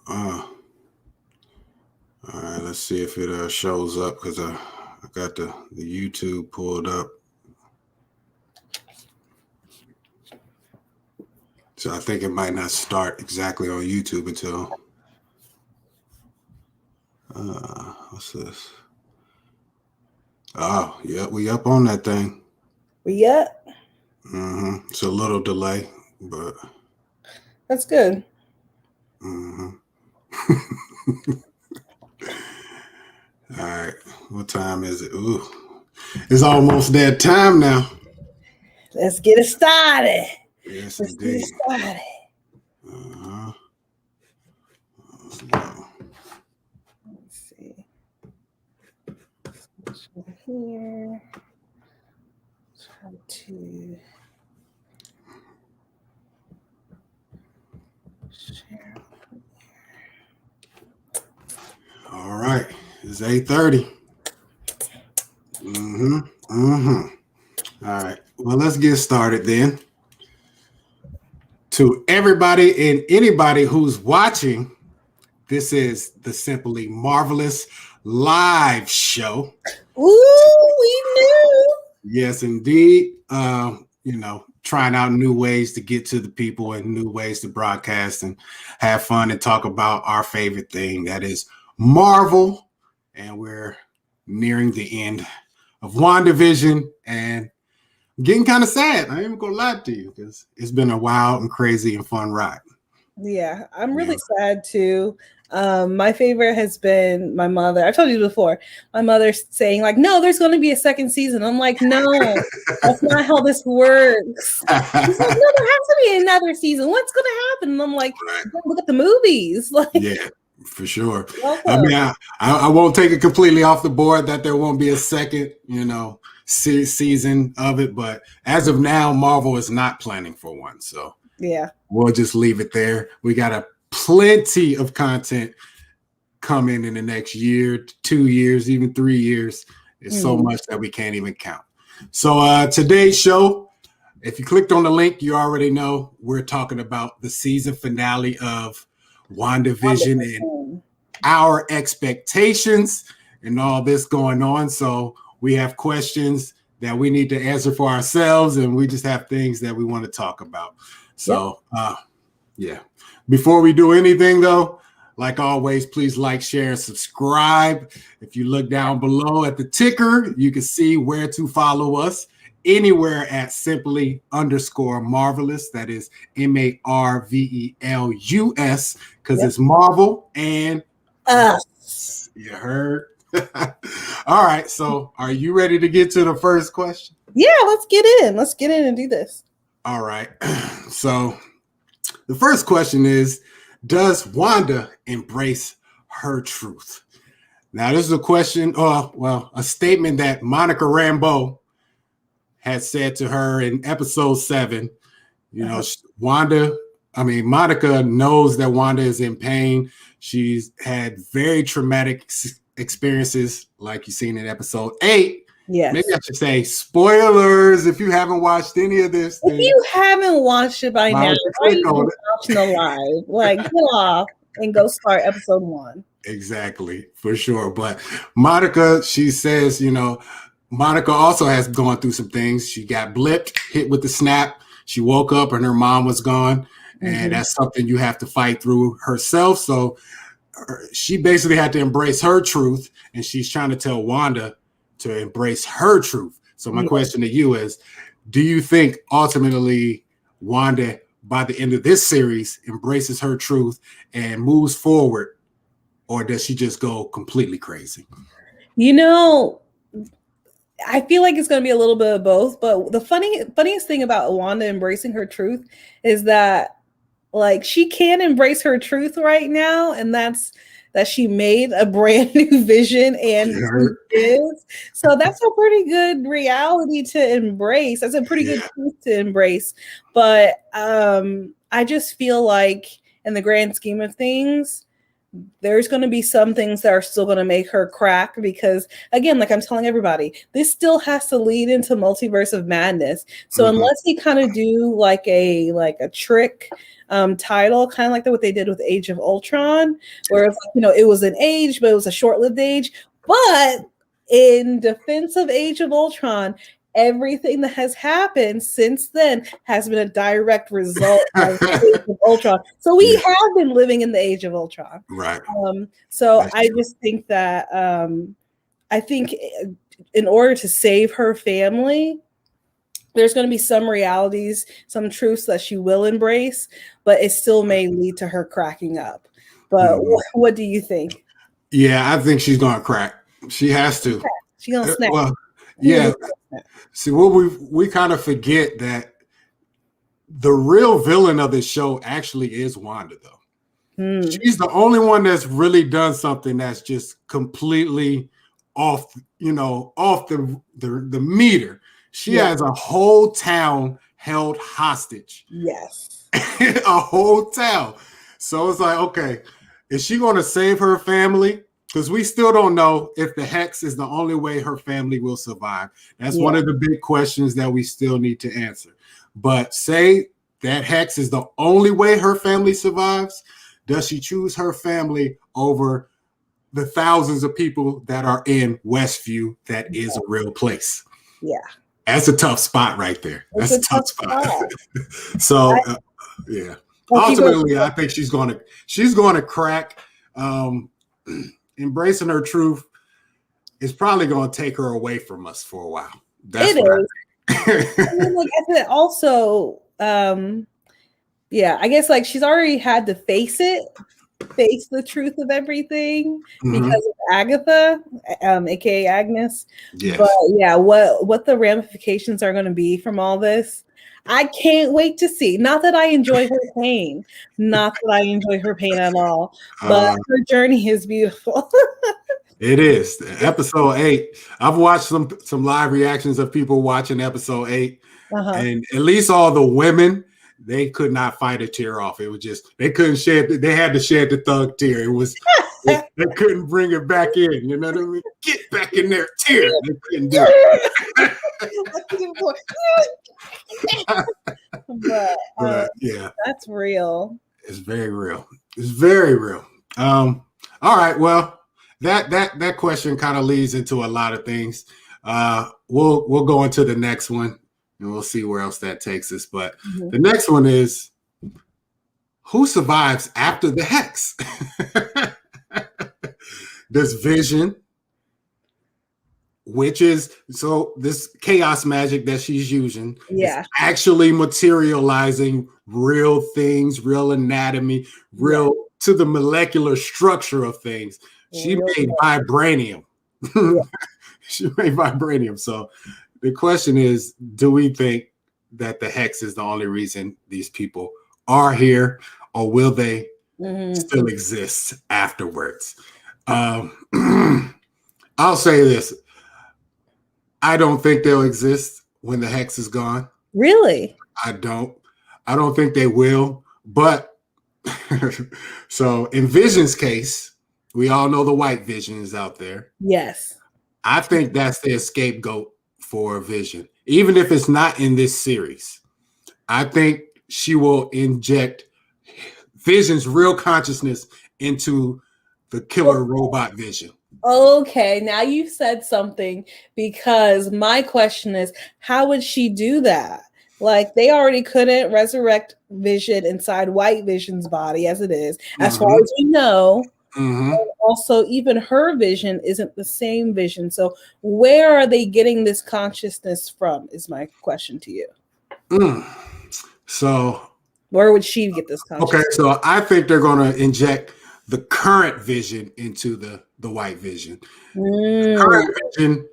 All right, let's see if it shows up because I got the YouTube pulled up. So I think it might not start exactly on YouTube until what's this? Oh, yeah, we up on that thing. We up? Mm-hmm. It's a little delay, but that's good. Mm-hmm. All right, what time is it? Ooh, it's almost that time now. Let's get it started. Yes, Let's indeed. get it started. Let's go. Let's see. Here. Try to share. All right, it's 8:30. All right, well, let's get started then. To everybody and anybody who's watching, this is the Simply Marvelous live show. Ooh, we knew. Yes, indeed. Trying out new ways to get to the people and new ways to broadcast and have fun and talk about our favorite thing, that is Marvel. And we're nearing the end of WandaVision and getting kind of sad. I ain't even gonna lie to you because it's been a wild and crazy and fun ride. Yeah, I'm really sad too. My favorite has been my mother. I've told you before, my mother saying like, no, there's going to be a second season. I'm like, no, that's not how this works. She's like, no, there has to be another season. What's going to happen? And I'm like, look at the movies. Like, yeah, for sure. Welcome. I mean, I won't take it completely off the board that there won't be a second, season of it. But as of now, Marvel is not planning for one. So yeah, we'll just leave it there. We got a plenty of content coming in the next year, 2 years, even 3 years. There's so much that we can't even count. So today's show, if you clicked on the link, you already know we're talking about the season finale of WandaVision and our expectations and all this going on. So we have questions that we need to answer for ourselves, and we just have things that we want to talk about. So, yeah. Before we do anything, though, like always, please like, share, and subscribe. If you look down below at the ticker, you can see where to follow us anywhere at simply_marvelous. That is MARVELUS, because it's Marvel and us. You heard? All right. So are you ready to get to the first question? Yeah, let's get in. Let's get in and do this. All right. So the first question is, does Wanda embrace her truth? Now, this is a question, a statement that Monica Rambeau had said to her in episode 7. Monica knows that Wanda is in pain. She's had very traumatic experiences, like you've seen in episode 8. Yes. Maybe I should say spoilers if you haven't watched any of this. If you haven't watched it by now, why are you watching the live? Like, get off and go start episode 1. Exactly, for sure. But Monica, she says, Monica also has gone through some things. She got blipped, hit with the snap. She woke up and her mom was gone. And that's something you have to fight through herself. So she basically had to embrace her truth. And she's trying to tell Wanda to embrace her truth. So my question to you is, do you think ultimately Wanda, by the end of this series, embraces her truth and moves forward, or does she just go completely crazy? I feel like it's going to be a little bit of both, but the funniest thing about Wanda embracing her truth is that, like, she can embrace her truth right now, and that's that she made a brand new vision and is. So that's a pretty good reality to embrace. That's a pretty good truth to embrace. But I just feel like in the grand scheme of things, there's going to be some things that are still going to make her crack because, again, like I'm telling everybody, this still has to lead into Multiverse of Madness. So unless they kind of do like a trick title, kind of like what they did with Age of Ultron, where it's like, it was an age, but it was a short-lived age. But in defense of Age of Ultron, everything that has happened since then has been a direct result of the Age of Ultron. So we have been living in the Age of Ultron. Right. So that's true. Just think that I think in order to save her family, there's going to be some realities, some truths that she will embrace, but it still may lead to her cracking up. But what do you think? Yeah, I think she's going to crack. She has to. She's going to snap. Well, yeah. See, what we kind of forget that the real villain of this show actually is Wanda, though. She's the only one that's really done something that's just completely off the meter. She has a whole town held hostage. Yes. A whole town. So it's like, okay, is she going to save her family? Because we still don't know if the hex is the only way her family will survive. That's one of the big questions that we still need to answer. But say that hex is the only way her family survives. Does she choose her family over the thousands of people that are in Westview that is a real place? Yeah. That's a tough spot right there. That's a tough spot. So, yeah. Ultimately, I think she's going to crack. Embracing her truth is probably going to take her away from us for a while. That's what I mean, like I said, also, I guess like she's already had to face the truth of everything because of Agatha, aka Agnes. Yes. But yeah, what the ramifications are going to be from all this, I can't wait to see. Not that I enjoy her pain. Not that I enjoy her pain at all. But her journey is beautiful. It is. Episode 8. I've watched some live reactions of people watching episode 8. And at least all the women, they could not fight a tear off. It was just, they couldn't shed, they had to shed the thug tear. It was, they couldn't bring it back in. You know what I mean? Get back in there, tear. They couldn't do it. but yeah, that's real. It's very real. It's very real. All right. Well, that question kind of leads into a lot of things. We'll go into the next one and we'll see where else that takes us. But the next one is, who survives after the hex? Does Vision, which is, so this chaos magic that she's using is actually materializing real things, real anatomy, real to the molecular structure of things. She made vibranium. She made vibranium. So the question is, do we think that the hex is the only reason these people are here, or will they still exist afterwards? I'll say this. I don't think they'll exist when the hex is gone. Really? I don't think they will. But so in Vision's case, we all know the white Vision is out there. Yes. I think that's their scapegoat for Vision. Even if it's not in this series, I think she will inject Vision's real consciousness into the killer robot Vision. Okay, now you've said something, because my question is, how would she do that? Like, they already couldn't resurrect Vision inside White Vision's body as it is, as far as we know. And also, even her Vision isn't the same Vision. So where are they getting this consciousness from is my question to you. So where would she get this consciousness? Okay, so I think they're going to inject the current Vision into the White Vision. The current Vision,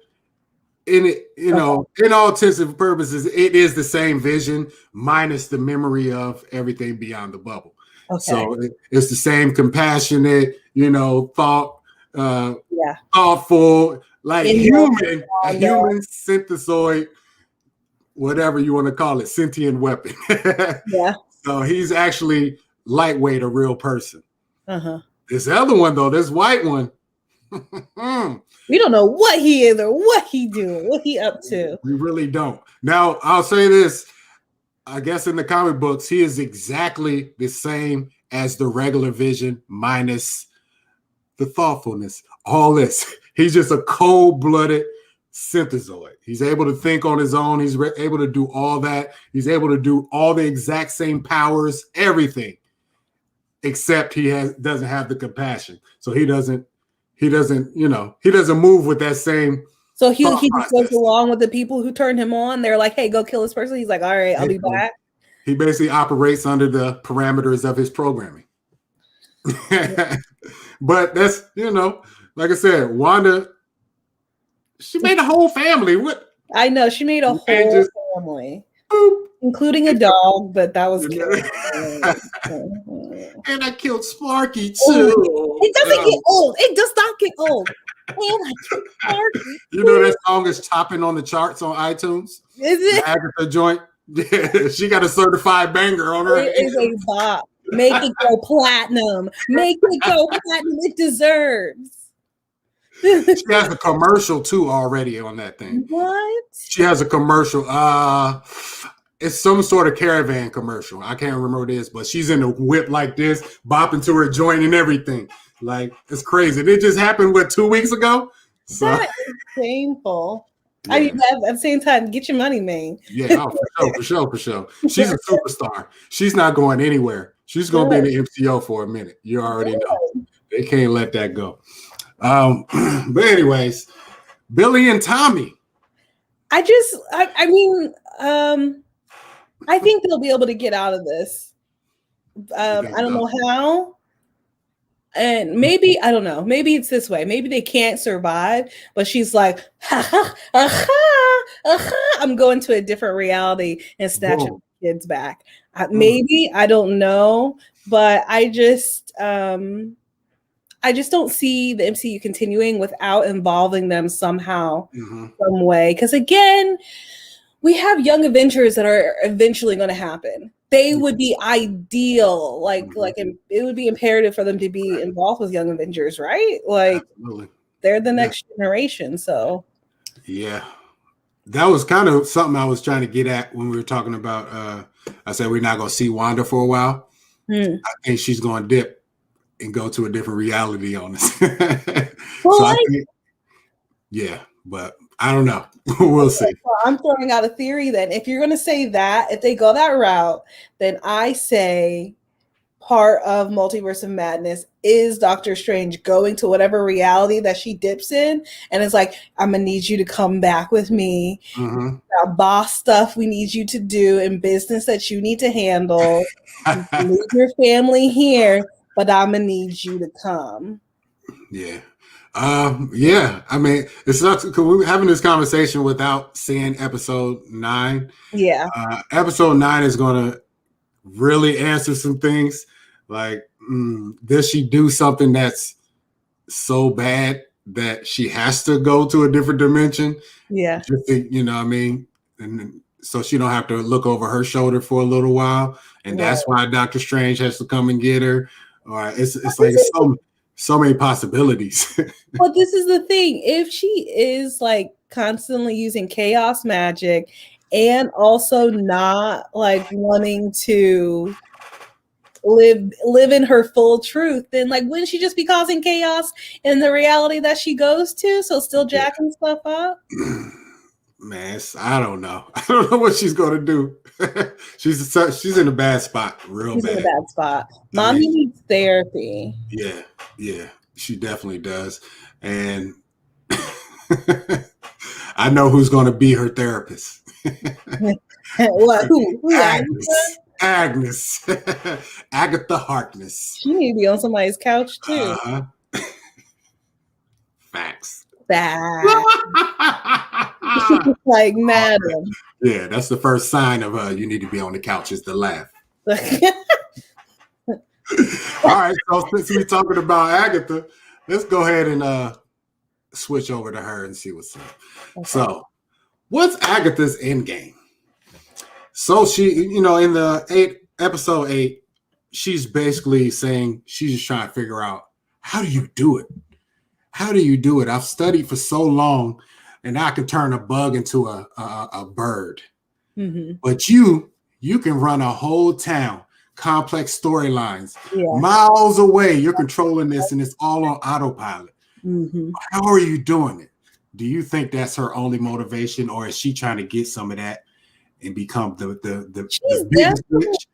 in it, in all intents and purposes, it is the same Vision minus the memory of everything beyond the bubble. Okay. So it's the same compassionate, thoughtful, like a human synthesoid, whatever you want to call it, sentient weapon. So he's actually lightweight, a real person. This other one, though, this white one. We don't know what he is or what he doing, what he up to. We really don't. Now, I'll say this. I guess in the comic books, he is exactly the same as the regular Vision, minus the thoughtfulness. All this. He's just a cold-blooded synthezoid. He's able to think on his own. He's able to do all that. He's able to do all the exact same powers, everything, except he doesn't have the compassion. So he doesn't move with that same. So he just goes along with the people who turned him on. They're like, hey, go kill this person. He's like, all right, I'll be back. He basically operates under the parameters of his programming. But that's, like I said, Wanda, she made a whole family. What? I know, she made a whole family. Boop. Including a dog, but that was and I killed Sparky too. It doesn't get old. It does not get old. And I killed Sparky. You know that song is topping on the charts on iTunes? Is it? The Agatha joint. Yeah, she got a certified banger on her. It is a bop. Make it go platinum. Make it go platinum. It deserves. She has a commercial too already on that thing. What? She has a commercial. It's some sort of caravan commercial. I can't remember what it is, but she's in a whip like this, bopping to her joint and everything. Like, it's crazy. It just happened, 2 weeks ago? So, that is painful. Yeah. I mean, at the same time, get your money, man. Yeah, for sure. She's a superstar. She's not going anywhere. She's going to be in the MCO for a minute. You already know. They can't let that go. But anyways, Billy and Tommy. I think they'll be able to get out of this. I don't know how. And maybe, I don't know, maybe it's this way. Maybe they can't survive, but she's like, I'm going to a different reality and snatching kids back. Maybe, I don't know, but I just don't see the MCU continuing without involving them somehow, some way. Because again, we have Young Avengers that are eventually going to happen. They would be ideal, it would be imperative for them to be involved with Young Avengers, right? Like, absolutely. They're the next generation, so. Yeah. That was kind of something I was trying to get at when we were talking about, I said we're not going to see Wanda for a while. I think she's going to dip and go to a different reality on us. But I don't know. We'll see. Well, I'm throwing out a theory then. If you're going to say that, if they go that route, then I say part of Multiverse of Madness is Doctor Strange going to whatever reality that she dips in. And it's like, I'm going to need you to come back with me. Boss stuff we need you to do and business that you need to handle. Leave your family here, but I'm going to need you to come. Yeah. I mean, it's not because we're having this conversation without seeing episode 9. Yeah. Episode 9 is going to really answer some things. Like, does she do something that's so bad that she has to go to a different dimension? Yeah. Just to, what I mean? And so she don't have to look over her shoulder for a little while. And that's why Doctor Strange has to come and get her. Or it's like so many possibilities. But this is the thing. If she is like constantly using chaos magic and also not like wanting to live in her full truth, then like wouldn't she just be causing chaos in the reality that she goes to? So still jacking stuff up? Man, I don't know. I don't know what she's going to do. She's in a bad spot, real bad. She's in a bad spot. Mommy needs therapy. Yeah, she definitely does. And I know who's going to be her therapist. What? Who? Agnes. Agatha Harkness. She need to be on somebody's couch too. Facts. Like, madam. Yeah, that's the first sign of you need to be on the couch is to laugh. All right, so since we're talking about Agatha, let's go ahead and switch over to her and see what's up. Okay. So, what's Agatha's end game? So she, in the episode 8, she's basically saying she's just trying to figure out how do you do it? How do you do it? I've studied for so long, and I can turn a bug into a bird. Mm-hmm. But you can run a whole town, complex storylines, Yeah. miles away. You're controlling this, and it's all on autopilot. Mm-hmm. How are you doing it? Do you think that's her only motivation, or is she trying to get some of that and become the biggest witch?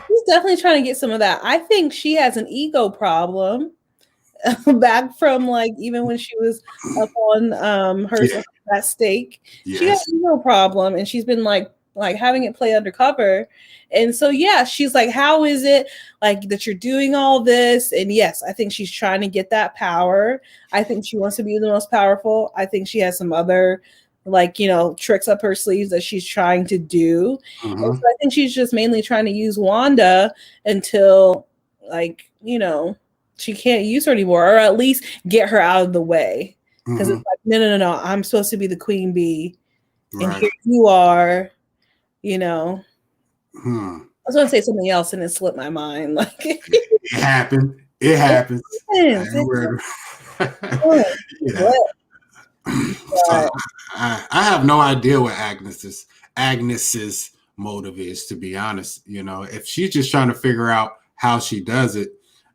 She's definitely trying to get some of that. I think she has an ego problem back from like even when she was up on that stake. Yes. She had an ego problem, and she's been like having it play undercover. And so yeah, she's like, how is it like that you're doing all this? And yes, I think she's trying to get that power. I think she wants to be the most powerful. I think she has some other like, you know, tricks up her sleeves that she's trying to do. Mm-hmm. And so I think she's just mainly trying to use Wanda until like, you know, she can't use her anymore, or at least get her out of the way. Because it's like, no, I'm supposed to be the queen bee. And here you are, you know. I was going to say something else and it slipped my mind. Like it happened. It happens. So I have no idea what Agnes's motive is, to be honest. You know, if she's just trying to figure out how she does it,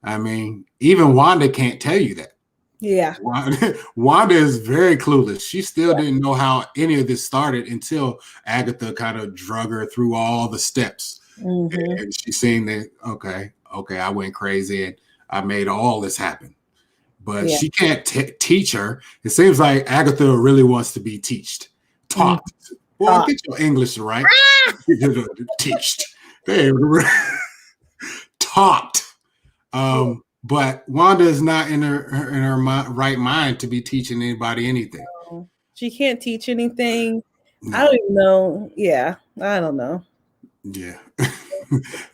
I mean, even Wanda can't tell you that. Yeah. Wanda is very clueless. She still didn't know how any of this started until Agatha kind of drug her through all the steps. Mm-hmm. And she's saying that, okay, I went crazy and I made all this happen. But she can't teach her. It seems like Agatha really wants to be taught. Mm-hmm. Well, get your English right. Teached. Taught. But Wanda is not in her right mind to be teaching anybody anything. No, she can't teach anything. No. I don't even know. Yeah, I don't know. Yeah.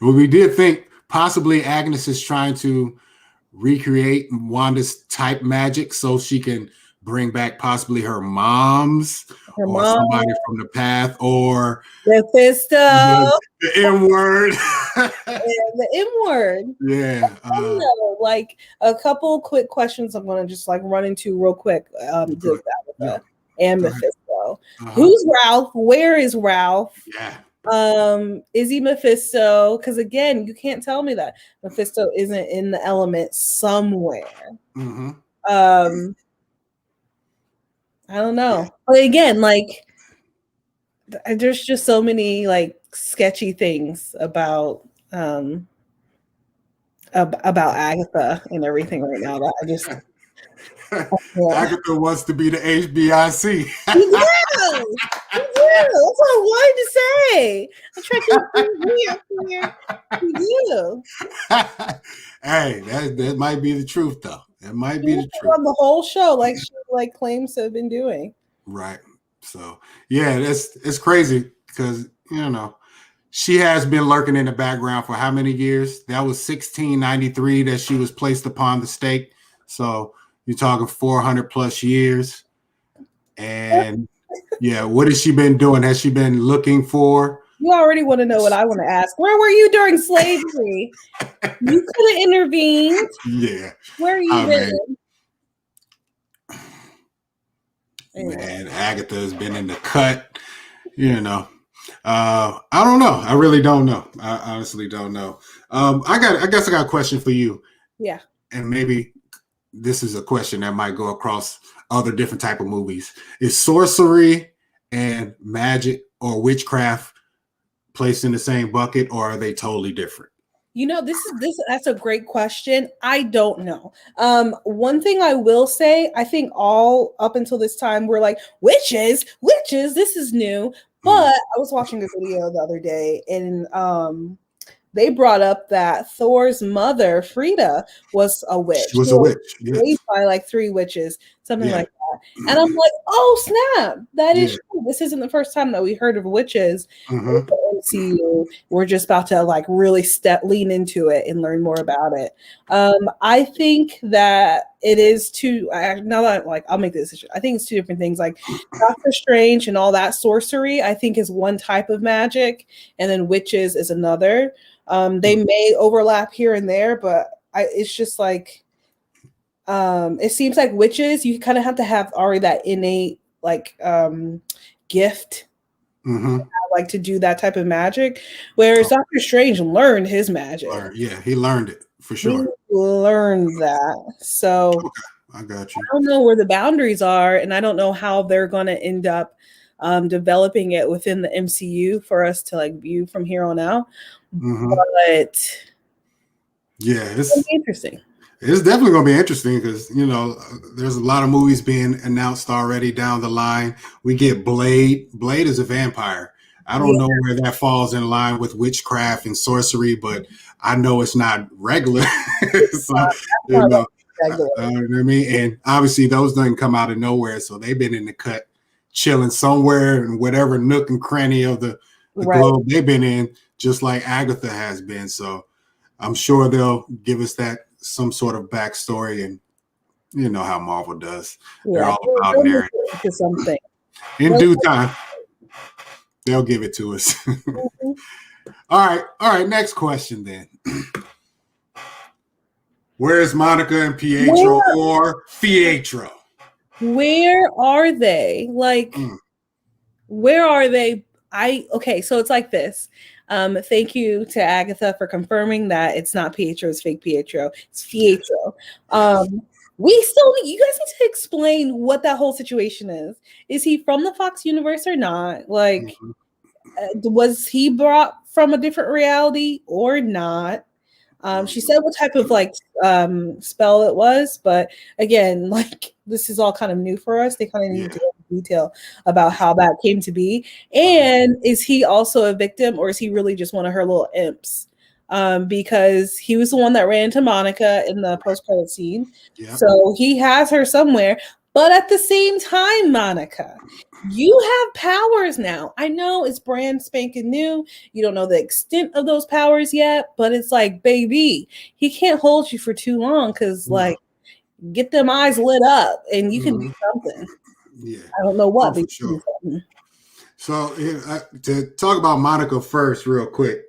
Well, we did think possibly Agnes is trying to recreate Wanda's type magic so she can bring back possibly her mom's or somebody from the path, or Mephisto, the M word. The M word. Yeah. Like a couple quick questions I'm going to just like run into real quick. And Mephisto. Who's Ralph? Where is Ralph? Yeah. Is he Mephisto? Because again, you can't tell me that Mephisto isn't in the element somewhere. Mm-hmm. I don't know. Yeah. But again, like there's just so many like sketchy things about Agatha and everything right now that I just Agatha wants to be the HBIC. Yeah. That's what I wanted to say. I tried to you. Hey, that might be the truth, though. That might be the truth. On the whole show, like she like claims to have been doing. Right. So yeah, it's crazy because you know she has been lurking in the background for how many years? That was 1693 that she was placed upon the stake. So you're talking 400 plus years. And yeah, what has she been doing? Has she been looking for? You already want to know what I want to ask. Where were you during slavery? You could have intervened. Yeah. Where you been? Man, Agatha has been in the cut. You know, I don't know. I really don't know. I honestly don't know. I guess I got a question for you. Yeah. And maybe this is a question that might go across other different type of movies. Is sorcery and magic or witchcraft placed in the same bucket, or are they totally different? You know, that's a great question. I don't know. One thing I will say, I think all up until this time we're like witches, this is new. But I was watching a video the other day and they brought up that Thor's mother, Frida, was a witch. She was a witch. Yes. Raised by like 3 witches, something like that. And I'm like, oh snap, that is true. This isn't the first time that we heard of witches. MCU. We're just about to like really lean into it and learn more about it. I think that it is now that like I'll make the decision. I think it's 2 different things. Like Doctor Strange and all that sorcery, I think is one type of magic, and then witches is another. They may overlap here and there, but it's just like It seems like witches, you kind of have to have already that innate like gift, like to do that type of magic. Whereas Doctor Strange learned his magic. Yeah, he learned it for sure. He learned that. So okay, I got you. I don't know where the boundaries are, and I don't know how they're going to end up developing it within the MCU for us to like view from here on out. But yeah, it's gonna be interesting. It's definitely going to be interesting because, you know, there's a lot of movies being announced already down the line. We get Blade. Blade is a vampire. I don't know where that falls in line with witchcraft and sorcery, but I know it's not regular. So, you know what I mean? And obviously those don't come out of nowhere. So they've been in the cut, chilling somewhere in whatever nook and cranny of the globe they've been in, just like Agatha has been. So I'm sure they'll give us that some sort of backstory, and you know how Marvel does. They're all about narrative. To something. In due time, they'll give it to us. All right. Next question then. Where's Monica and Pietro or Fietro? Where are they? Like, where are they? So it's like this. Thank you to Agatha for confirming that it's not Pietro, it's fake Pietro. It's Fietro. We still need, you guys need to explain what that whole situation is. Is he from the Fox universe or not? Like, was he brought from a different reality or not? She said what type of like spell it was, but again, like this is all kind of new for us. They kind of need to go into detail about how that came to be. And is he also a victim, or is he really just one of her little imps? Because he was the one that ran into Monica in the post-credit scene. So he has her somewhere. But at the same time, Monica, you have powers now. I know it's brand spanking new. You don't know the extent of those powers yet, but it's like, baby, he can't hold you for too long because, like, get them eyes lit up and you can do something. Yeah. I don't know what. For sure. So to talk about Monica first real quick,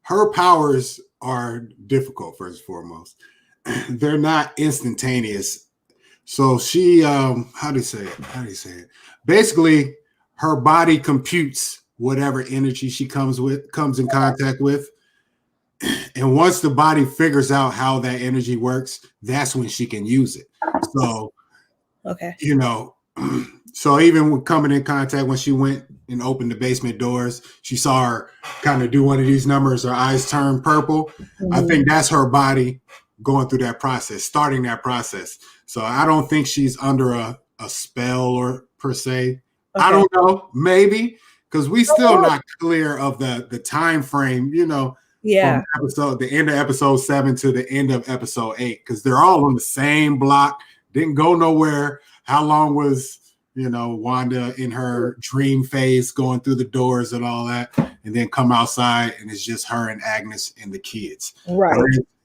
her powers are difficult, first and foremost. They're not instantaneous. So she, how do you say it? Basically, her body computes whatever energy she comes in contact with. And once the body figures out how that energy works, that's when she can use it. So, you know, so even when coming in contact, when she went and opened the basement doors, she saw her kind of do one of these numbers, her eyes turn purple. I think that's her body going through that process, starting that process. So I don't think she's under a spell or per se. I don't know, maybe, because we still not clear of the time frame, you know, from the end of episode 7 to the end of episode 8, because they're all on the same block, didn't go nowhere. How long was, you know, Wanda in her dream phase going through the doors and all that, and then come outside and it's just her and Agnes and the kids.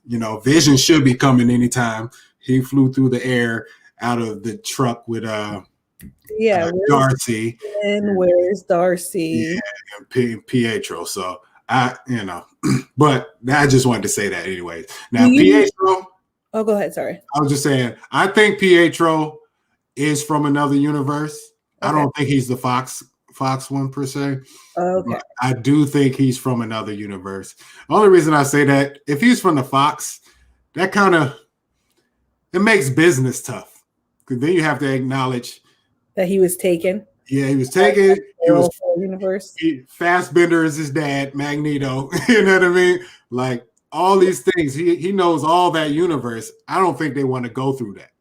You know, Vision should be coming anytime. He flew through the air out of the truck with Darcy. And where's Darcy? And Pietro. So you know, but I just wanted to say that anyway. Now Pietro. Oh, go ahead. Sorry. I was just saying, I think Pietro is from another universe. I don't think he's the Fox one per se. But I do think he's from another universe. The only reason I say that, if he's from the Fox, that kind of, it makes business tough. Because then you have to acknowledge that he was taken. Yeah, he was taken. He was universe. Fassbender is his dad, Magneto. You know what I mean? Like all these things. He knows all that universe. I don't think they want to go through that.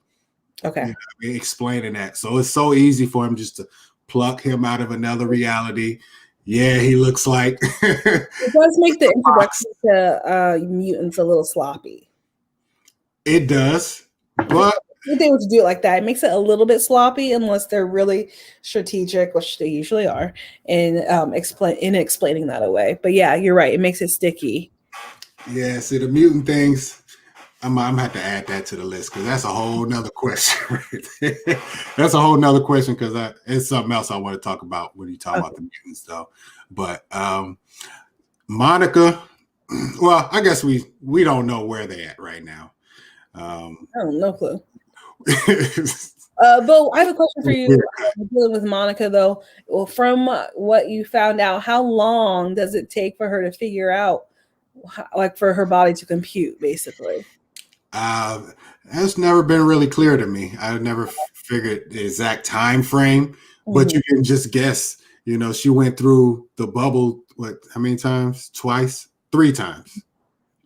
Okay. You know what I mean? Explaining that. So it's so easy for him just to pluck him out of another reality. Yeah, he looks like it does make the introduction to mutants a little sloppy. It does, but if they were to do it like that, it makes it a little bit sloppy unless they're really strategic, which they usually are, in explaining that away. But yeah, you're right. It makes it sticky. Yeah, see the mutant things. I'm gonna have to add that to the list because that's a whole nother question. Right? That's a whole nother question because it's something else I want to talk about when you talk about the mutants, though. But Monica, well, I guess we don't know where they're at right now. Oh, no clue. But I have a question for you. Dealing with Monica, though, well, from what you found out, how long does it take for her to figure out, like, for her body to compute, basically? That's never been really clear to me. I never figured the exact time frame, but you can just guess. You know, she went through the bubble. What? How many times? Twice? 3 times?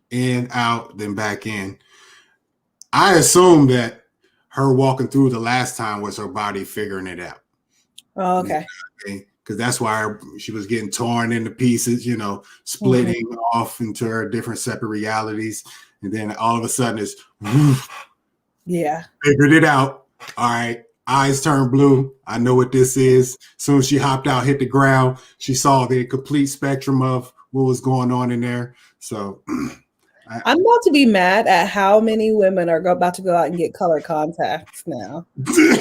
In, out, then back in. I assume that her walking through the last time was her body figuring it out. Oh, okay. Because that's why she was getting torn into pieces, you know, splitting off into her different separate realities. And then all of a sudden it's, yeah, figured it out. All right. Eyes turned blue. I know what this is. As soon as she hopped out, hit the ground, she saw the complete spectrum of what was going on in there. So I'm about to be mad at how many women are about to go out and get color contacts now. I'm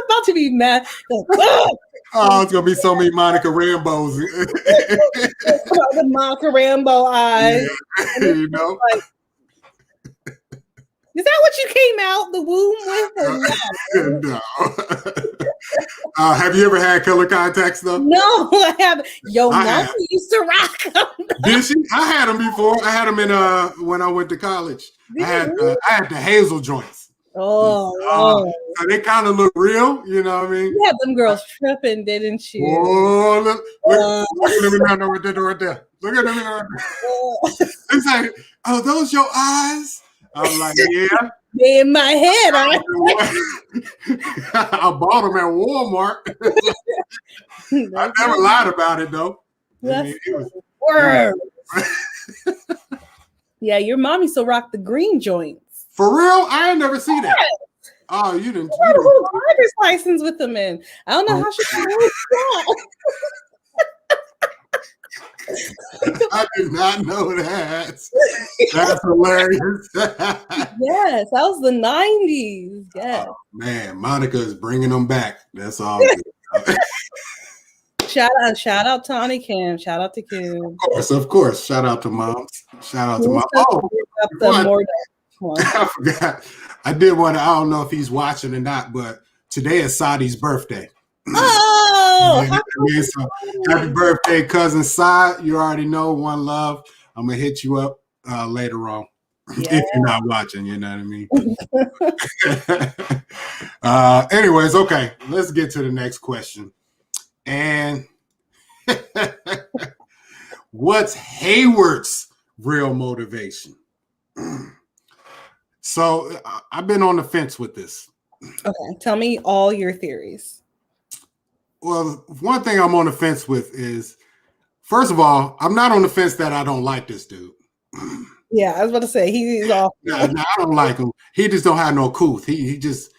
about to be mad. Oh, it's gonna be so many Monica Rambos. The Monica Rambo eyes. Yeah, you know. Like, is that what you came out the womb with? No. Have you ever had color contacts though? No, I haven't. Yo, mom used to rock them. Did she? I had them before. I had them in when I went to college. I had the hazel joints. Oh, so they kind of look real, you know what I mean? You had them girls tripping, didn't you? Oh, look at them right there. Look at them right there. It's like, oh, those your eyes? I'm like, yeah. They in my head. I bought them at Walmart. I never lied about it though. Yeah, your mommy still rocked the green joints. For real? I ain't never seen that. Oh, you didn't. You got a whole driver's license with them in. I don't know how she got that. I did not know that. That's hilarious. Yes, that was the 90s. Yes. Oh, man, Monica is bringing them back. That's all. Shout out to Auntie Kim. Shout out to Kim. Of course. Shout out to moms. Shout out to mom. Oh, I forgot. I did want to. I don't know if he's watching or not, but today is Sadi's birthday. Oh, so happy birthday, cousin Side. You already know, one love. I'm gonna hit you up later on if you're not watching. You know what I mean? Anyways, okay. Let's get to the next question. And what's Hayward's real motivation? So I've been on the fence with this. Okay, tell me all your theories. Well, one thing I'm on the fence with is, first of all, I'm not on the fence that I don't like this dude. Yeah, I was about to say he's off. No, I don't like him. He just don't have no couth. He just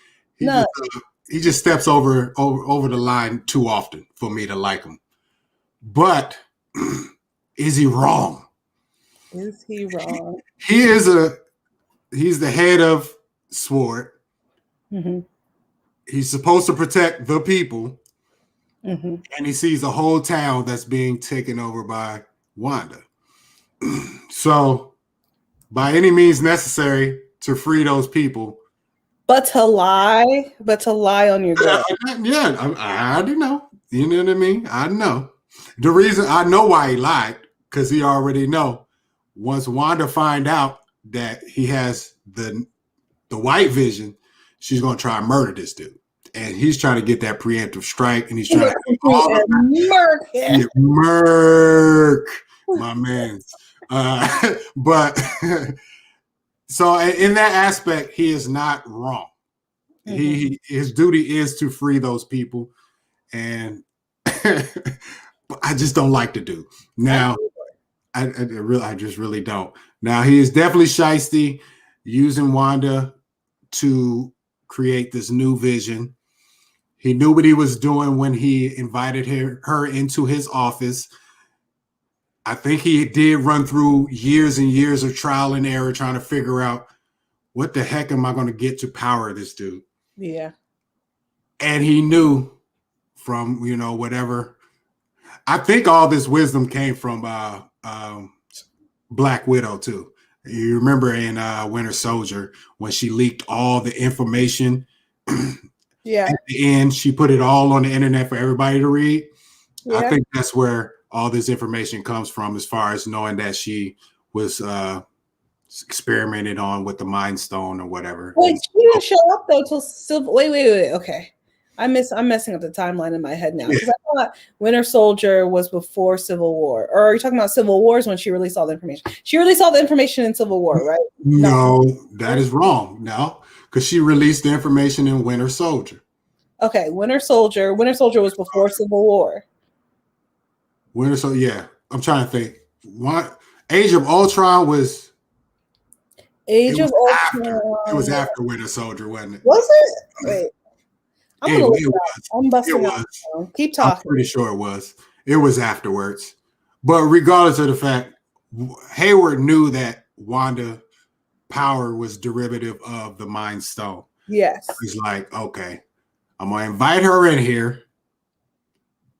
steps over the line too often for me to like him. But is he wrong? Is he wrong? He's the head of SWORD. Mm-hmm. He's supposed to protect the people. Mm-hmm. And he sees a whole town that's being taken over by Wanda. So, by any means necessary to free those people. But to lie on your girl. Yeah, I already know. You know what I mean? I know. The reason I know why he lied, because he already know. Once Wanda find out that he has the white vision, she's going to try and murder this dude. And he's trying to get that preemptive strike, and he's trying to murk my man. But so in that aspect, he is not wrong. Mm-hmm. His duty is to free those people, and but I just don't like the dude. Now, I just really don't. Now he is definitely shiesty, using Wanda to create this new vision. He knew what he was doing when he invited her into his office. I think he did run through years and years of trial and error trying to figure out what the heck am I going to get to power this dude? Yeah. And he knew from, whatever. I think all this wisdom came from Black Widow too. You remember in Winter Soldier when she leaked all the information? Yeah. At the end, she put it all on the internet for everybody to read. Yeah. I think that's where all this information comes from, as far as knowing that she was experimented on with the Mind Stone or whatever. Wait, she didn't show up though till Civil. Wait. Okay, I'm messing up the timeline in my head now because I thought Winter Soldier was before Civil War. Or are you talking about Civil Wars when she released all the information? She released all the information in Civil War, right? No, that is wrong. No, because she released the information in Winter Soldier. Okay, Winter Soldier. Winter Soldier was before Civil War. Winter Soldier. Yeah, I'm trying to think. What Age of Ultron was? Age of Ultron. It was after Winter Soldier, wasn't it? Was it? Wait. I'm busting out. Keep talking. I'm pretty sure it was. It was afterwards. But regardless of the fact, Hayward knew that Wanda power was derivative of the Mind Stone. Yes. He's like, okay, I'm going to invite her in here.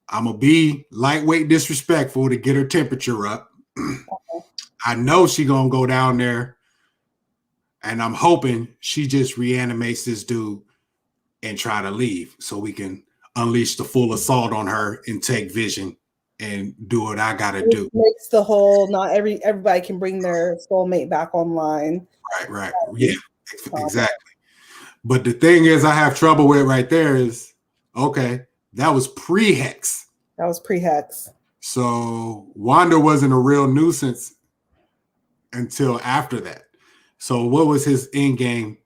I'm going to be lightweight disrespectful to get her temperature up. Okay. I know she's going to go down there. And I'm hoping she just reanimates this dude and try to leave so we can unleash the full assault on her and take Vision and do what I got to do. Makes the whole, not everybody can bring their soulmate back online. Right. Yeah, exactly. But the thing is I have trouble with right there is, okay, that was pre-Hex. That was pre-Hex. So Wanda wasn't a real nuisance until after that. So what was his end game?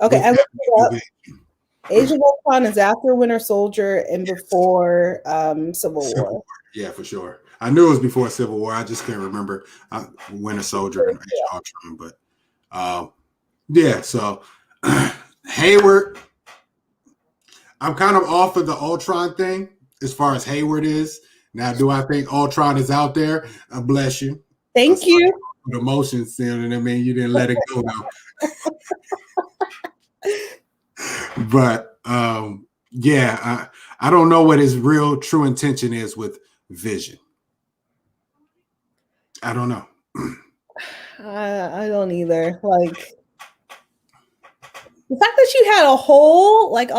Okay, I looked it up. Age of Ultron is after Winter Soldier and before Civil War. Yeah, for sure. I knew it was before Civil War. I just can't remember Winter Soldier and Age of Ultron. But yeah, so Hayward, I'm kind of off of the Ultron thing as far as Hayward is. Now, do I think Ultron is out there? Bless you. Thank you. The emotions, you know what I mean? You didn't let it go now. But yeah, I don't know what his real true intention is with Vision. I don't know. I don't either. Like the fact that you had a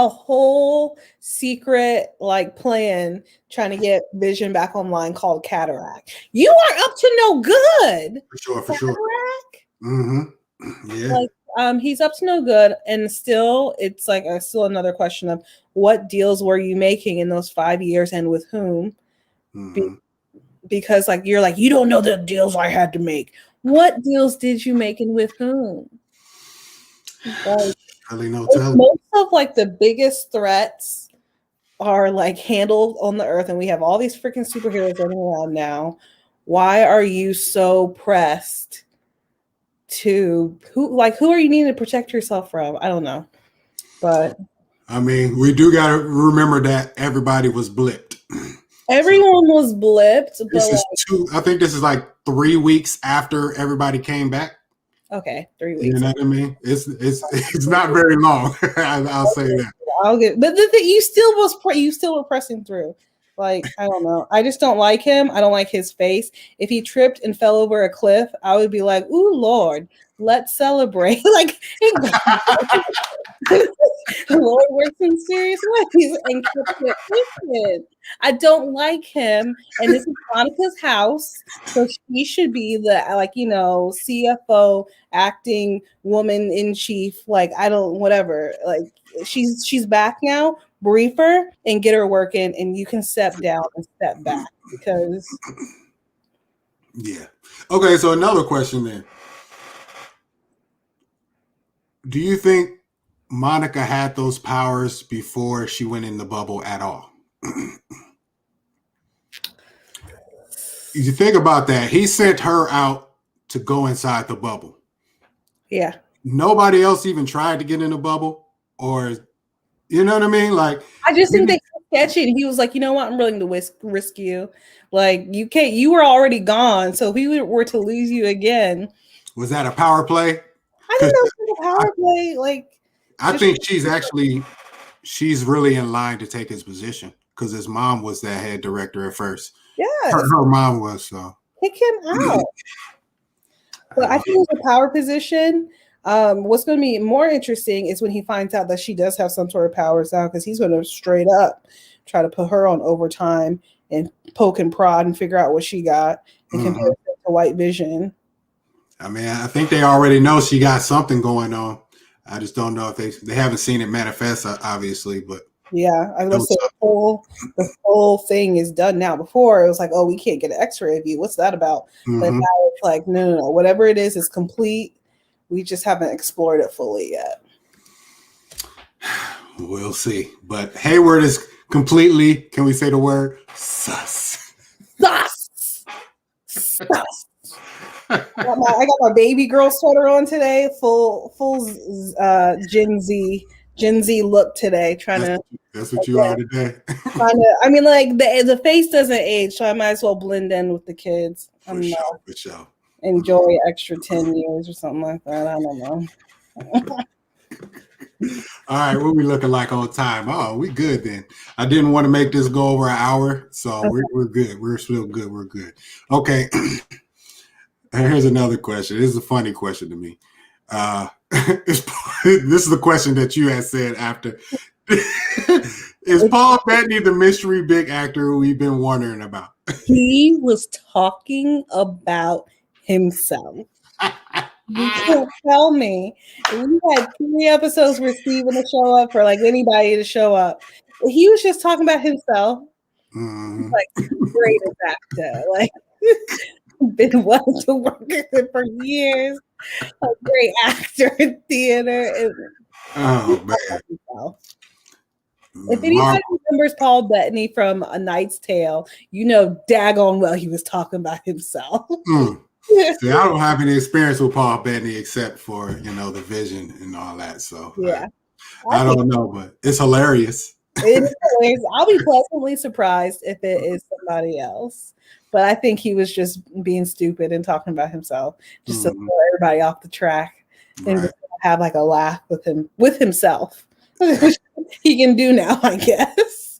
whole secret plan trying to get Vision back online called Cataract. You are up to no good. For sure. Mm-hmm. Yeah. He's up to no good, and still, it's still another question of what deals were you making in those 5 years and with whom? Mm-hmm. Because you don't know the deals I had to make. What deals did you make and with whom? Really no telling. Most of the biggest threats are handled on the earth, and we have all these freaking superheroes running around now. Why are you so pressed to who are you needing to protect yourself from? I don't know. But I mean, we do gotta remember that everybody was blipped. Everyone was blipped. I think this is 3 weeks after everybody came back. Okay, 3 weeks. You know what I mean? It's not very long. I'll say that. I'll get, but you still were pressing through. I don't know. I just don't like him. I don't like his face. If he tripped and fell over a cliff, I would be like, "Ooh, Lord, let's celebrate!" The Lord works in serious ways and kept it twisted. I don't like him, and this is Monica's house, so she should be the CFO, acting woman in chief. She's back now. Brief her and get her working, and you can step down and step back because. Yeah. Okay. So another question then. Do you think Monica had those powers before she went in the bubble at all? You think about that. He sent her out to go inside the bubble. Yeah. Nobody else even tried to get in the bubble, or you know what I mean? I just think they catch it. He was like, you know what? I'm willing to risk you. You can't. You were already gone. So if we were to lose you again, was that a power play? I don't know if it's a power play. I think she's really in line to take his position because his mom was that head director at first. Yeah, her mom was. So Kick him out. But I think it's a power position. What's going to be more interesting is when he finds out that she does have some sort of powers now, because he's going to straight up try to put her on overtime and poke and prod and figure out what she got and compare it to White Vision. I mean, I think they already know she got something going on. I just don't know if they haven't seen it manifest, obviously, but yeah, I was say the whole thing is done now. Before it was like, oh, we can't get an X-ray of you. What's that about? But now it's like, no, whatever it is complete. We just haven't explored it fully yet. We'll see. But Hayward is completely, can we say the word, sus? Sus. I got my baby girl sweater on today, full Gen Z look today. That's what you are today. I mean, like the face doesn't age, so I might as well blend in with the kids. For sure. Enjoy extra 10 years or something like that. I don't know. All right, what we looking like on time? Oh, we good then. I didn't want to make this go over an hour, so we're good. We're still good. We're good. Okay. Here's another question. This is a funny question to me. This is the question that you had said after. Is Paul Bettany the mystery big actor we've been wondering about? He was talking about himself. You can't tell me. We had 3 episodes for Steven to show up, for like anybody to show up. He was just talking about himself. Like, greatest actor. Like, been wanting to work with him for years. A great actor in theater. Oh man. If anybody remembers Paul Bettany from A Knight's Tale, you know daggone well he was talking about himself. See, I don't have any experience with Paul Bettany except for, the vision and all that. So yeah, I don't know, but it's hilarious. It is hilarious. I'll be pleasantly surprised if it is somebody else. But I think he was just being stupid and talking about himself, just to throw everybody off the track and just have like a laugh with himself. He can do now, I guess.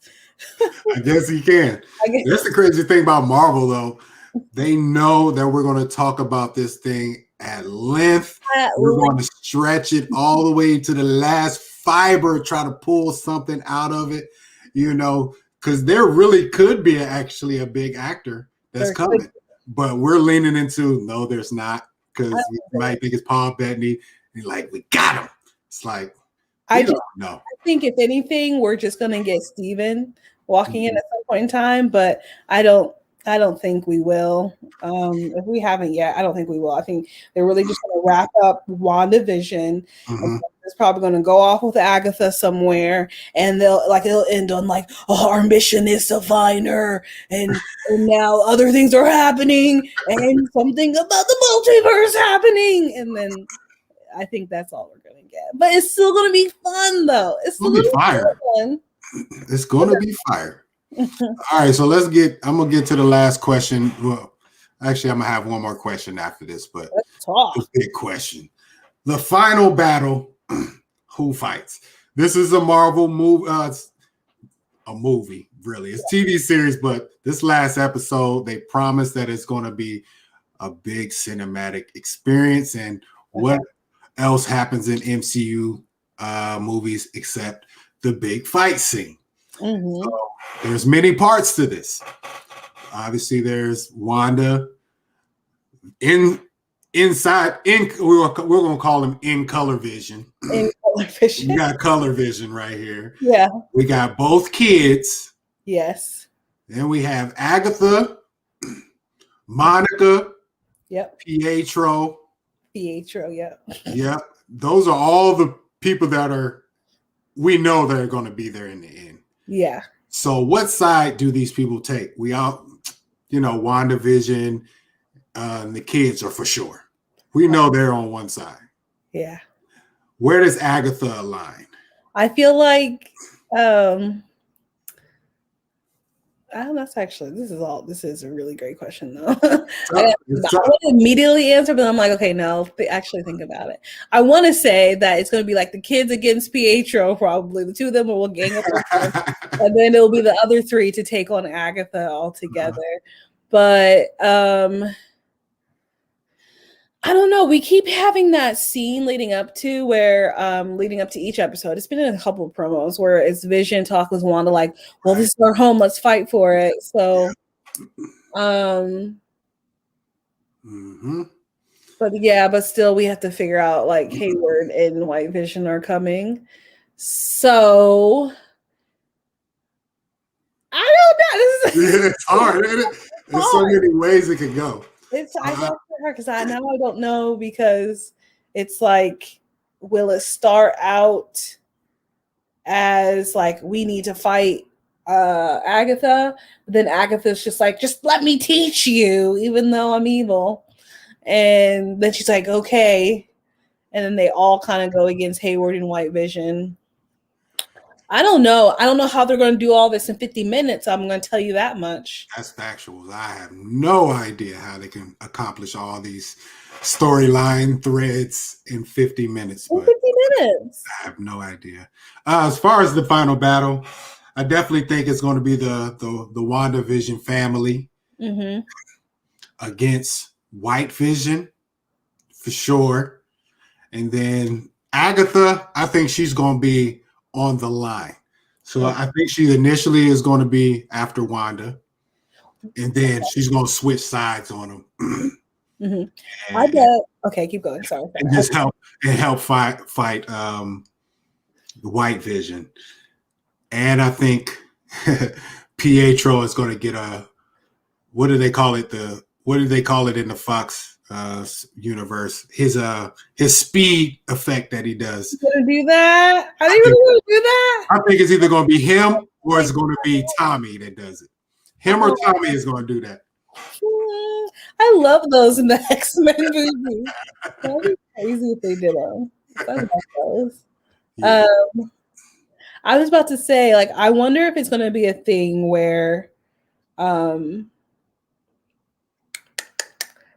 I guess he can. That's the crazy thing about Marvel, though. They know that we're going to talk about this thing at length. We're going to stretch it all the way to the last fiber, try to pull something out of it, because there really could be actually a big actor that's coming. But we're leaning into, no, there's not, because you might think it's Paul Bettany. And like, we got him. It's like, I think if anything, we're just going to get Steven walking in at some point in time, but I don't think we will. If we haven't yet, I don't think we will. I think they're really just going to wrap up WandaVision. It's probably going to go off with Agatha somewhere, and it'll end on like, oh, our mission is to find her, and now other things are happening, and something about the multiverse happening, and then I think that's all we're going to get. But it's still going to be fun, though. It's going to be fire. Fun. It's going to be fire. All right, so I'm going to get to the last question. Well, actually, I'm going to have one more question after this, but it's a big question. The final battle, who fights? This is a Marvel movie, a movie, really. It's a TV series, but this last episode, they promised that it's going to be a big cinematic experience, and what else happens in MCU movies except the big fight scene. So there's many parts to this. Obviously, there's Wanda we're going to call him in color vision. In color vision. We got color vision right here. Yeah. We got both kids. Yes. Then we have Agatha, Monica. Yep. Pietro. Yep. Yep. Those are all the people we know they're going to be there in the end. Yeah. So what side do these people take? We all, WandaVision, the kids are for sure. We know they're on one side. Yeah. Where does Agatha align? I feel like, this is a really great question though. I want to immediately answer, but I'm like, okay, no, actually think about it. I want to say that it's going to be like the kids against Pietro, probably. The two of them will gang up, and then it'll be the other 3 to take on Agatha all together. But I don't know. We keep having that scene leading up to each episode. It's been in a couple of promos where it's Vision talk with Wanda, like, well, this is our home, let's fight for it. So but still we have to figure out like Hayward and White Vision are coming. So I don't know. It's hard, isn't it? There's so many ways it could go. I felt for her because I don't know, because it's like, will it start out as like we need to fight Agatha, but then Agatha's just like, just let me teach you, even though I'm evil. And then she's like, okay. And then they all kind of go against Hayward and White Vision. I don't know. I don't know how they're going to do all this in 50 minutes. I'm going to tell you that much. That's factual. I have no idea how they can accomplish all these storyline threads in 50 minutes. In 50 minutes. I have no idea. As far as the final battle, I definitely think it's going to be the WandaVision family against White Vision for sure. And then Agatha, I think she's going to be on the line. So I think she initially is going to be after Wanda, and then she's going to switch sides on them. I bet. Okay, keep going. Sorry. And just help fight the White Vision. And I think Pietro is going to get what do they call it? What do they call it in the Fox universe? His speed effect that he does. He's gonna do that? Are they really gonna do that? I think it's either gonna be him or it's gonna be Tommy that does it. Him or Tommy is gonna do that. I love those in the X-Men movies. That would be crazy if they did them. I love those. Yeah. I was about to say, like, I wonder if it's gonna be a thing where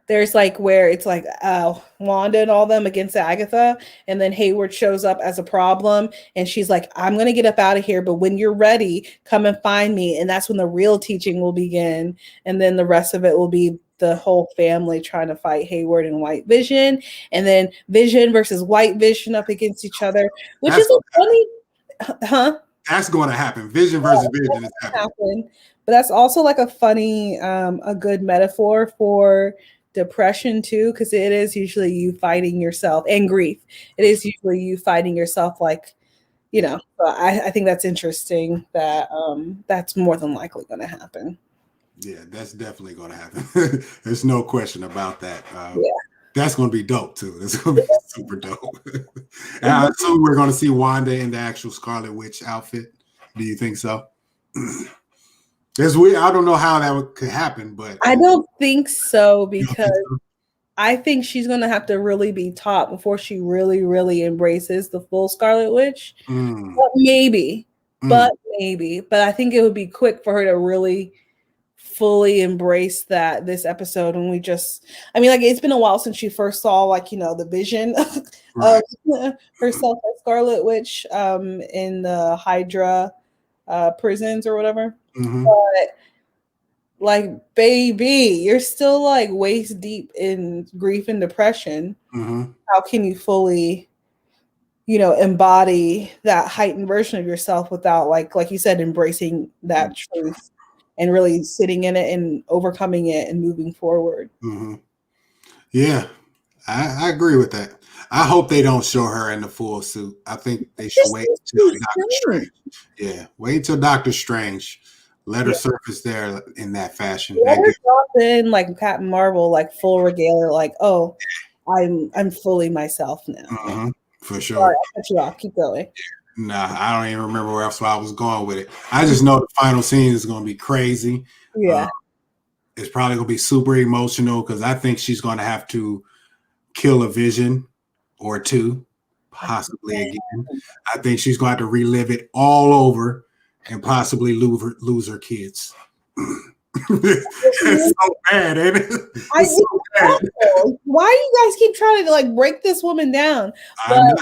there's like where it's like Wanda and all them against Agatha, and then Hayward shows up as a problem, and she's like, I'm gonna get up out of here, but when you're ready, come and find me. And that's when the real teaching will begin, and then the rest of it will be the whole family trying to fight Hayward and White Vision, and then Vision versus White Vision up against each other, which is a funny, That's going to happen. Vision versus Vision is happening. But that's also like a funny, a good metaphor for depression too, because it is usually you fighting yourself, and grief. It is usually you fighting yourself, like, you know. I think that's interesting that that's more than likely going to happen. Yeah, that's definitely going to happen. There's no question about that. That's going to be dope too. That's going to be super dope. And I assume we're going to see Wanda in the actual Scarlet Witch outfit. Do you think so? It's weird. I don't know how that could happen, but I don't think so, because I think she's going to have to really be taught before she really, really embraces the full Scarlet Witch. But maybe. But I think it would be quick for her to really fully embrace that this episode. When like, it's been a while since she first saw, like, you know, the vision of herself as Scarlet Witch in the Hydra prisons or whatever. But like, baby, you're still like waist deep in grief and depression. How can you fully, you know, embody that heightened version of yourself without, like you said, embracing that truth and really sitting in it and overcoming it and moving forward? Yeah, I agree with that. I hope they don't show her in the full suit. I think they should wait until Doctor Strange. Yeah, wait until Doctor Strange. Let her surface there in that fashion. Let her drop in like Captain Marvel, like full regalia, like, oh, I'm fully myself now. For sure. Sorry, I cut you off. Keep going. Nah, I don't even remember where else I was going with it. I just know the final scene is going to be crazy. Yeah. It's probably going to be super emotional, because I think she's going to have to kill a Vision or two, possibly again. I think she's going to have to relive it all over and possibly lose her kids. It's so bad, ain't it? It's so bad. Why do you guys keep trying to like break this woman down? But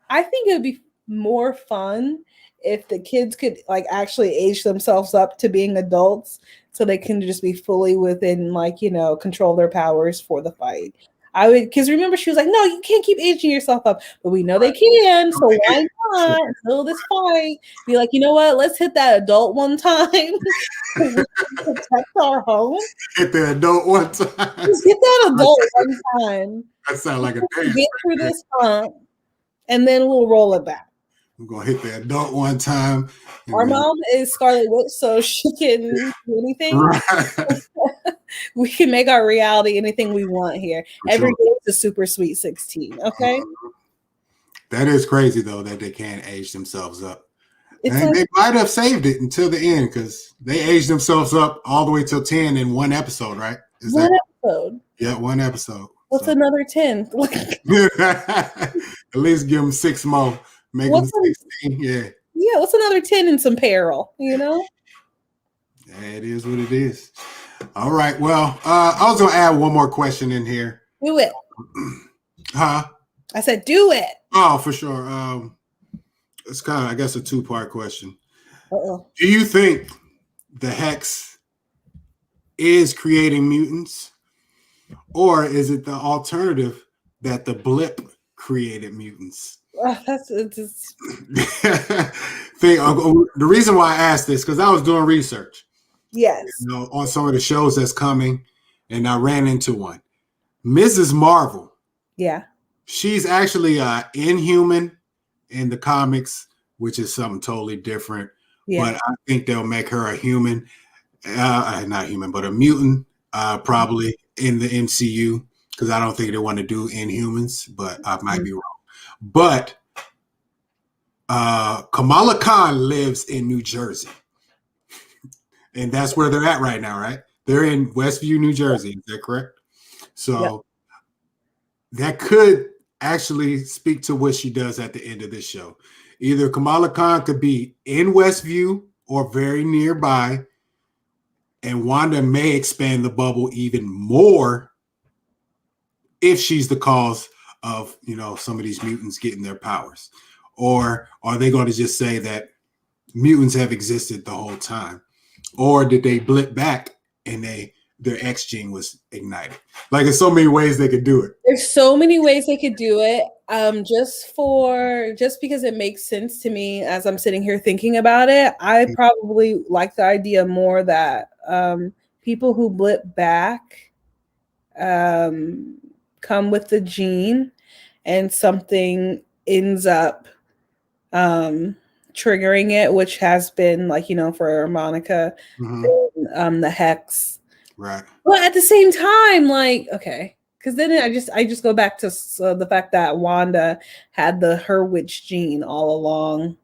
I think it would be more fun if the kids could like actually age themselves up to being adults so they can just be fully within, like, control their powers for the fight. I would, because remember, she was like, no, you can't keep aging yourself up, but we know they can, so why not until this fight be like, you know what, let's hit that adult one time. Protect our home. Hit the adult one time. Just hit that adult one time. That sounds like a dance. Get through this hump, and then we'll roll it back. I'm gonna hit the adult one time. Our mom is Scarlet Witch, so she can do anything. Right. We can make our reality anything we want here. Every day is a super sweet 16. Okay. That is crazy though that they can't age themselves up. And they might have saved it until the end because they aged themselves up all the way till 10 in one episode, right? Episode. Yeah, one episode. What's another 10? At least give them 6 more. Make them 16. Yeah. Yeah, what's another 10 in some peril, Yeah, it is what it is. All right. Well, I was gonna add one more question in here. Do it. Huh? I said do it. Oh, for sure. It's kind of, I guess, a 2-part question. Uh-oh. Do you think the Hex is creating mutants, or is it the alternative that the blip created mutants? That's just... The reason why I asked this because I was doing research. Yes. On some of the shows that's coming, and I ran into one. Mrs. Marvel. Yeah. She's actually Inhuman in the comics, which is something totally different. Yeah. But I think they'll make her a human, not human, but a mutant, probably in the MCU, because I don't think they want to do Inhumans, but I might be wrong. But Kamala Khan lives in New Jersey. And that's where they're at right now, right? They're in Westview, New Jersey. Is that correct? So that could actually speak to what she does at the end of this show. Either Kamala Khan could be in Westview or very nearby, and Wanda may expand the bubble even more if she's the cause of, some of these mutants getting their powers. Or are they going to just say that mutants have existed the whole time? Or did they blip back and their X gene was ignited? Like, there's so many ways they could do it. There's so many ways they could do it. Just because it makes sense to me as I'm sitting here thinking about it, I probably like the idea more that people who blip back come with the gene and something ends up triggering it, which has been for Monica, the Hex, right? But at the same time, okay, because then I just go back to the fact that Wanda had her witch gene all along.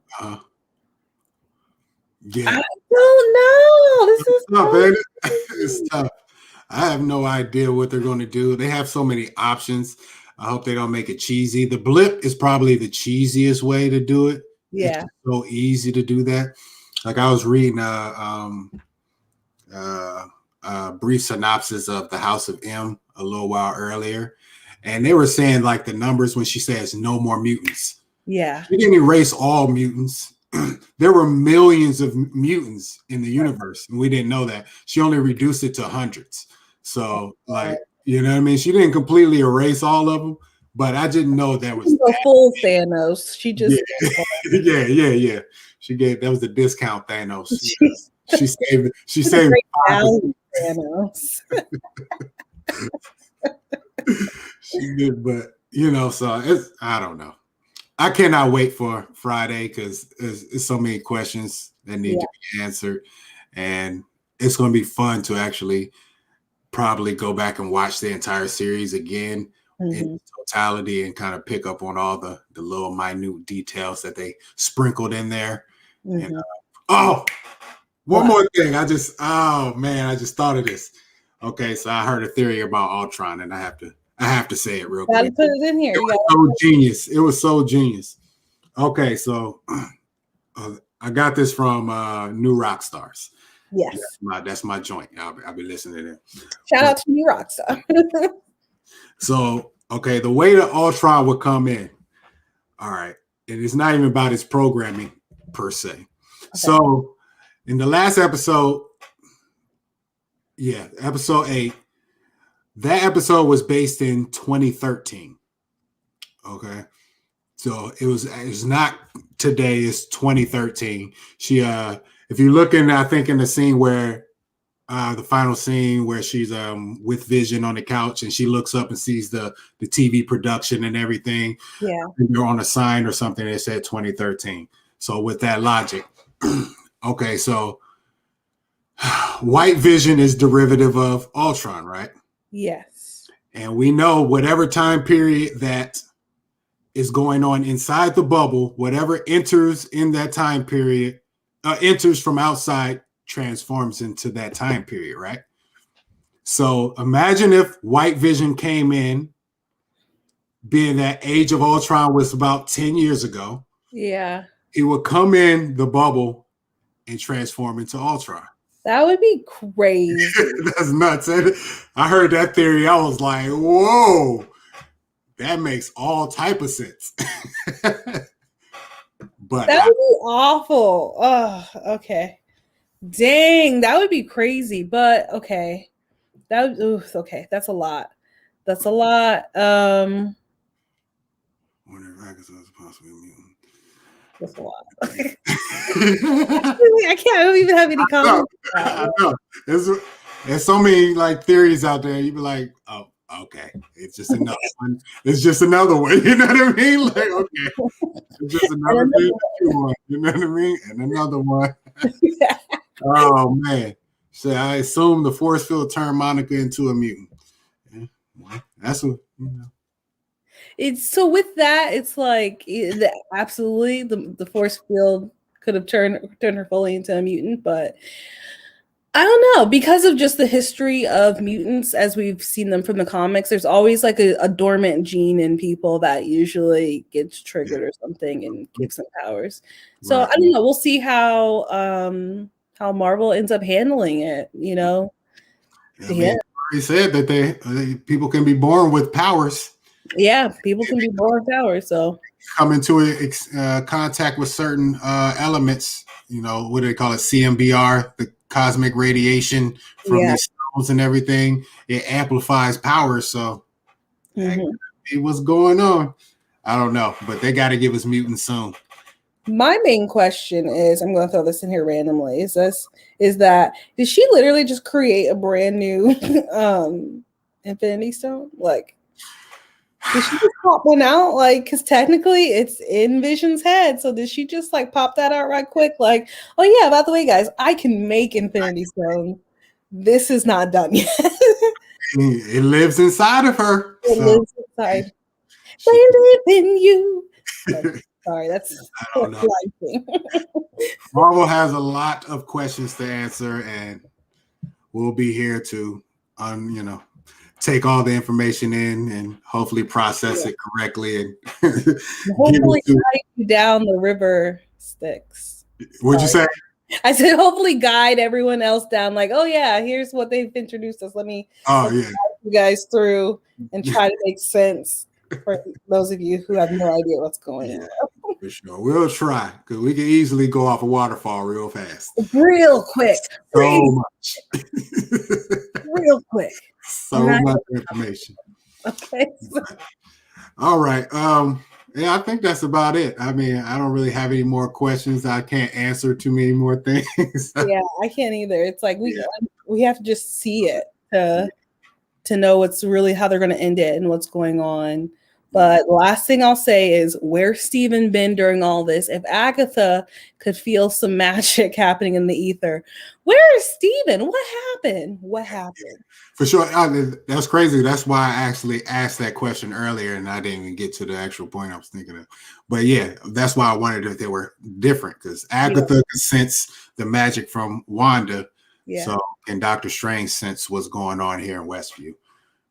Yeah, I don't know. This is tough, baby. It's tough. I have no idea what they're going to do. They have so many options. I hope they don't make it cheesy. The blip is probably the cheesiest way to do it. Yeah. It's so easy to do that. Like, I was reading a brief synopsis of The House of M a little while earlier, and they were saying the numbers when she says no more mutants. Yeah. She didn't erase all mutants. There were millions of mutants in the universe, and we didn't know that. She only reduced it to hundreds. So, you know what I mean? She didn't completely erase all of them, but I didn't know that was a full Thanos. She just yeah. That was the discount Thanos. She saved Thanos. She did, but so it's, I don't know. I cannot wait for Friday because there's so many questions that need to be answered, and it's going to be fun to actually probably go back and watch the entire series again in totality and kind of pick up on all the little minute details that they sprinkled in there. And, one more thing. I just thought of this. Okay, so I heard a theory about Ultron, and I have to say it real quick. Gotta put it in here. It was so genius. It was so genius. Okay, so I got this from New Rockstars. Yes, that's my joint. I'll be listening to them. Shout out to New Rockstar. So, okay, the way that Ultron would come in, all right, and it's not even about his programming per se. Okay. So, in the last episode, Yeah, episode 8. That episode was based in 2013. Okay. So it's not today, it's 2013. She if you look in, I think in the scene where the final scene where she's with Vision on the couch and she looks up and sees the TV production and everything. Yeah. You're on a sign or something that said 2013. So with that logic, okay, so White Vision is derivative of Ultron, right? Yes. And we know whatever time period that is going on inside the bubble, whatever enters in that time period, enters from outside, transforms into that time period, right? So imagine if White Vision came in, being that Age of Ultron was about 10 years ago. Yeah. He would come in the bubble and transform into Ultron. That would be crazy. That's nuts. I heard that theory. I was like, whoa, that makes all type of sense. But that would be awful. Oh, okay. Dang, that would be crazy. But okay. Okay, that's a lot. That's a lot. Wonder if Agatha is possibly a mutant. That's a lot. I can't. I don't even have any comments. I know. There's so many like theories out there. You'd be like, oh, okay, it's just another one. It's just another one. You know what I mean? Like, okay, it's just another one. You know what I mean? And another one. Oh man. So I assume the force field turned Monica into a mutant. Yeah. That's what you know. It's so with that, it's like absolutely the force field could have turned her fully into a mutant, but I don't know, because of just the history of mutants as we've seen them from the comics. There's always like a dormant gene in people that usually gets triggered or something and gives them powers. So I don't know. We'll see how Marvel ends up handling it. You know, he said that people can be born with powers. Yeah, people can be born with powers. So come into contact with certain elements. You know, what do they call it? CMBR, the cosmic radiation from these stones and everything. It amplifies power. So what's going on? I don't know, but they got to give us mutants soon. My main question is, I'm going to throw this in here randomly. Is that did she literally just create a brand new Infinity Stone? Like, did she just pop one out? Like, because technically it's in Vision's head. So did she just like pop that out right quick? Like, oh yeah, by the way, guys, I can make Infinity Stone. This is not done yet. It lives inside of her. It lives inside. They live in you. Sorry, that's I don't know. Marvel has a lot of questions to answer, and we'll be here to, take all the information in and hopefully process it correctly and hopefully guide you down the river Styx. What'd you say? I said hopefully guide everyone else down. Like, oh yeah, here's what they've introduced us. Let me guide you guys through and try to make sense for those of you who have no idea what's going on. For sure. We'll try, because we can easily go off a waterfall real fast. Real quick. So much. Real quick. So much information. Okay. All right. Yeah, I think that's about it. I mean, I don't really have any more questions. I can't answer too many more things. Yeah, I can't either. It's like we have to just see it to know what's really how they're going to end it and what's going on. But last thing I'll say is, where's Steven been during all this? If Agatha could feel some magic happening in the ether, where is Steven? What happened? What happened? For sure. That's crazy. That's why I actually asked that question earlier, and I didn't even get to the actual point I was thinking of. But yeah, that's why I wondered if they were different, because Agatha could sense the magic from Wanda. Yeah. So can Doctor Strange sense what's going on here in Westview?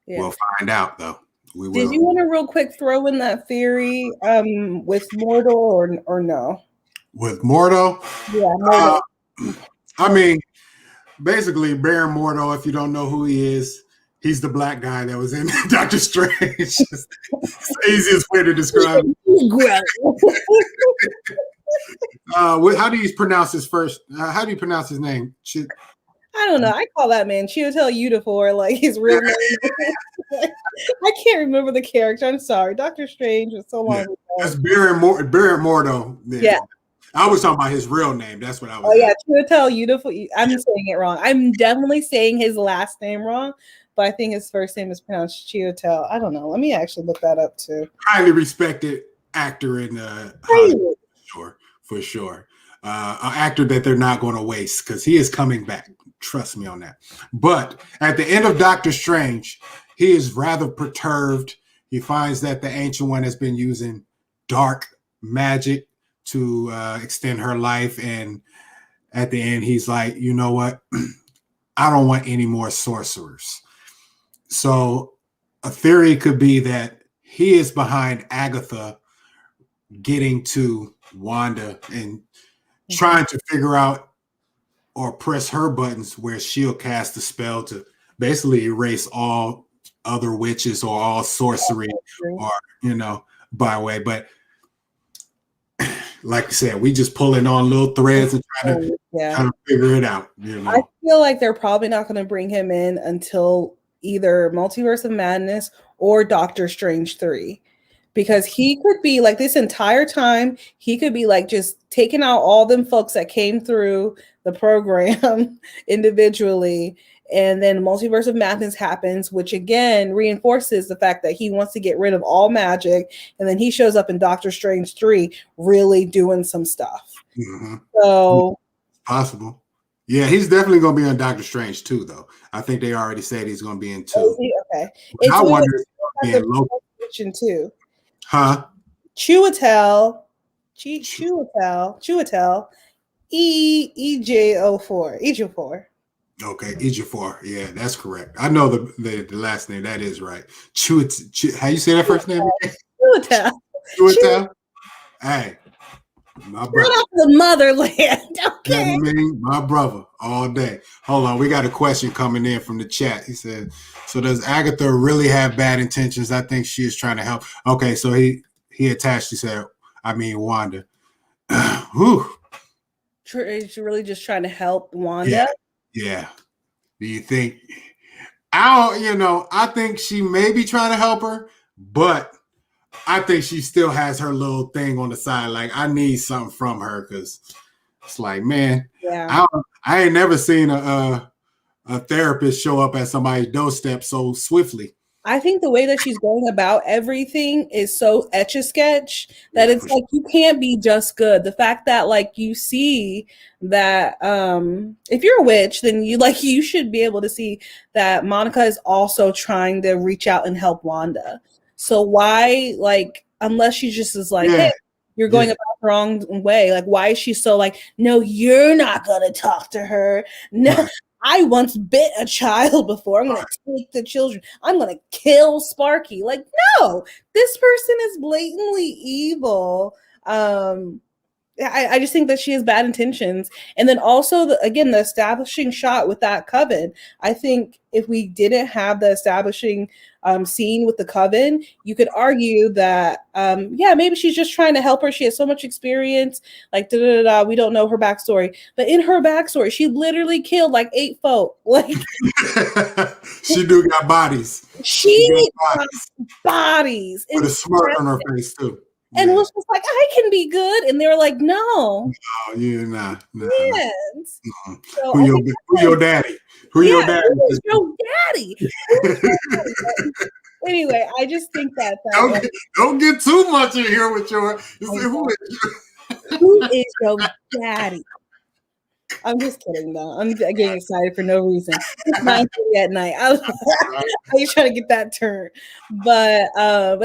Yeah. We'll find out, though. We will. Did you want to real quick throw in that theory with Mordo or no? With Mordo? Yeah, Mordo. I mean, basically, Baron Mordo, if you don't know who he is, he's the black guy that was in Doctor Strange. It's the easiest way to describe him. How do you pronounce his first? How do you pronounce his name? I don't know. I call that man Chiwetel Ejiofor, like his real name. I can't remember the character. I'm sorry. Doctor Strange was so long ago. That's Barrett Mordo. Yeah. I was talking about his real name. That's what I was. Oh yeah, Chiwetel Ejiofor. I'm saying it wrong. I'm definitely saying his last name wrong, but I think his first name is pronounced Chiwetel. I don't know. Let me actually look that up too. Highly respected actor in Hollywood, for sure. An actor that they're not going to waste because he is coming back. Trust me on that. But at the end of Doctor Strange, he is rather perturbed. He finds that the Ancient One has been using dark magic to extend her life. And at the end, he's like, you know what? I don't want any more sorcerers. So a theory could be that he is behind Agatha getting to Wanda and trying to figure out or press her buttons where she'll cast a spell to basically erase all other witches or all sorcery or, by way. But like I said, we just pulling on little threads and trying to figure it out. I feel like they're probably not going to bring him in until either Multiverse of Madness or Doctor Strange 3. Because he could be like this entire time, he could be like just taking out all them folks that came through the program individually. And then Multiverse of Madness happens, which again reinforces the fact that he wants to get rid of all magic. And then he shows up in Doctor Strange 3 really doing some stuff. Mm-hmm. So possible. Yeah, he's definitely going to be on Doctor Strange 2, though. I think they already said he's going to be in 2. Okay. I wonder if he's going to be in too. Huh? Chiwetel, Ejiofor. Okay, Ejiofor. Yeah, that's correct. I know the last name. That is right. How you say that first name? Chiwetel. Hey, my brother. Out of the motherland. Okay. You know what I mean? My brother all day. Hold on, we got a question coming in from the chat. He said, so does Agatha really have bad intentions? I think she is trying to help. Okay, so he attached, he said, Wanda. Whew. Is she really just trying to help Wanda? Yeah. Do you think? I think she may be trying to help her, but I think she still has her little thing on the side. Like, I need something from her because it's like, man, I ain't never seen a therapist show up at somebody's doorstep so swiftly. I think the way that she's going about everything is so etch-a-sketch that it's like you can't be just good. The fact that like you see that if you're a witch, then you should be able to see that Monica is also trying to reach out and help Wanda. So why, like, unless she just is like, hey, you're going about the wrong way. Like, why is she so like, no, you're not gonna talk to her. No. I once bit a child before. I'm going to take the children. I'm going to kill Sparky. Like, no, this person is blatantly evil. I just think that she has bad intentions. And then also, the establishing shot with that coven. I think if we didn't have the establishing scene with the coven, you could argue that, maybe she's just trying to help her. She has so much experience, like, we don't know her backstory. But in her backstory, she literally killed like 8 folk. Like, she do got bodies. She got bodies. With a smirk on her face, too. And it was just like, I can be good. And they were like, no. No, you're not. No. Yes. No. So who your daddy? Who's your daddy? Who's your daddy? Anyway, I just think that don't get too much in here with your who is your daddy? I'm just kidding though. I'm getting excited for no reason. It's 9:30 at night. I was trying to get that turn. But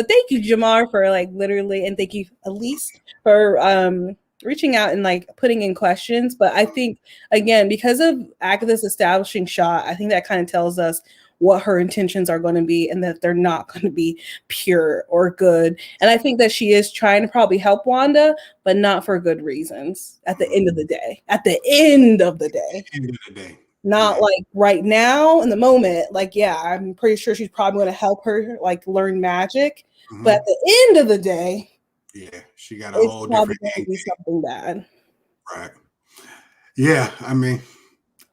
thank you, Jamar, for like literally, and thank you, Elise, for reaching out and like putting in questions. But I think again, because of Agatha's establishing shot, I think that kind of tells us what her intentions are going to be and that they're not going to be pure or good. And I think that she is trying to probably help Wanda, but not for good reasons at the end of the day. Not like right now in the moment. Like, I'm pretty sure she's probably going to help her like learn magic. Mm-hmm. But at the end of the day, she got a whole different thing. Be something bad. Right. Yeah, I mean,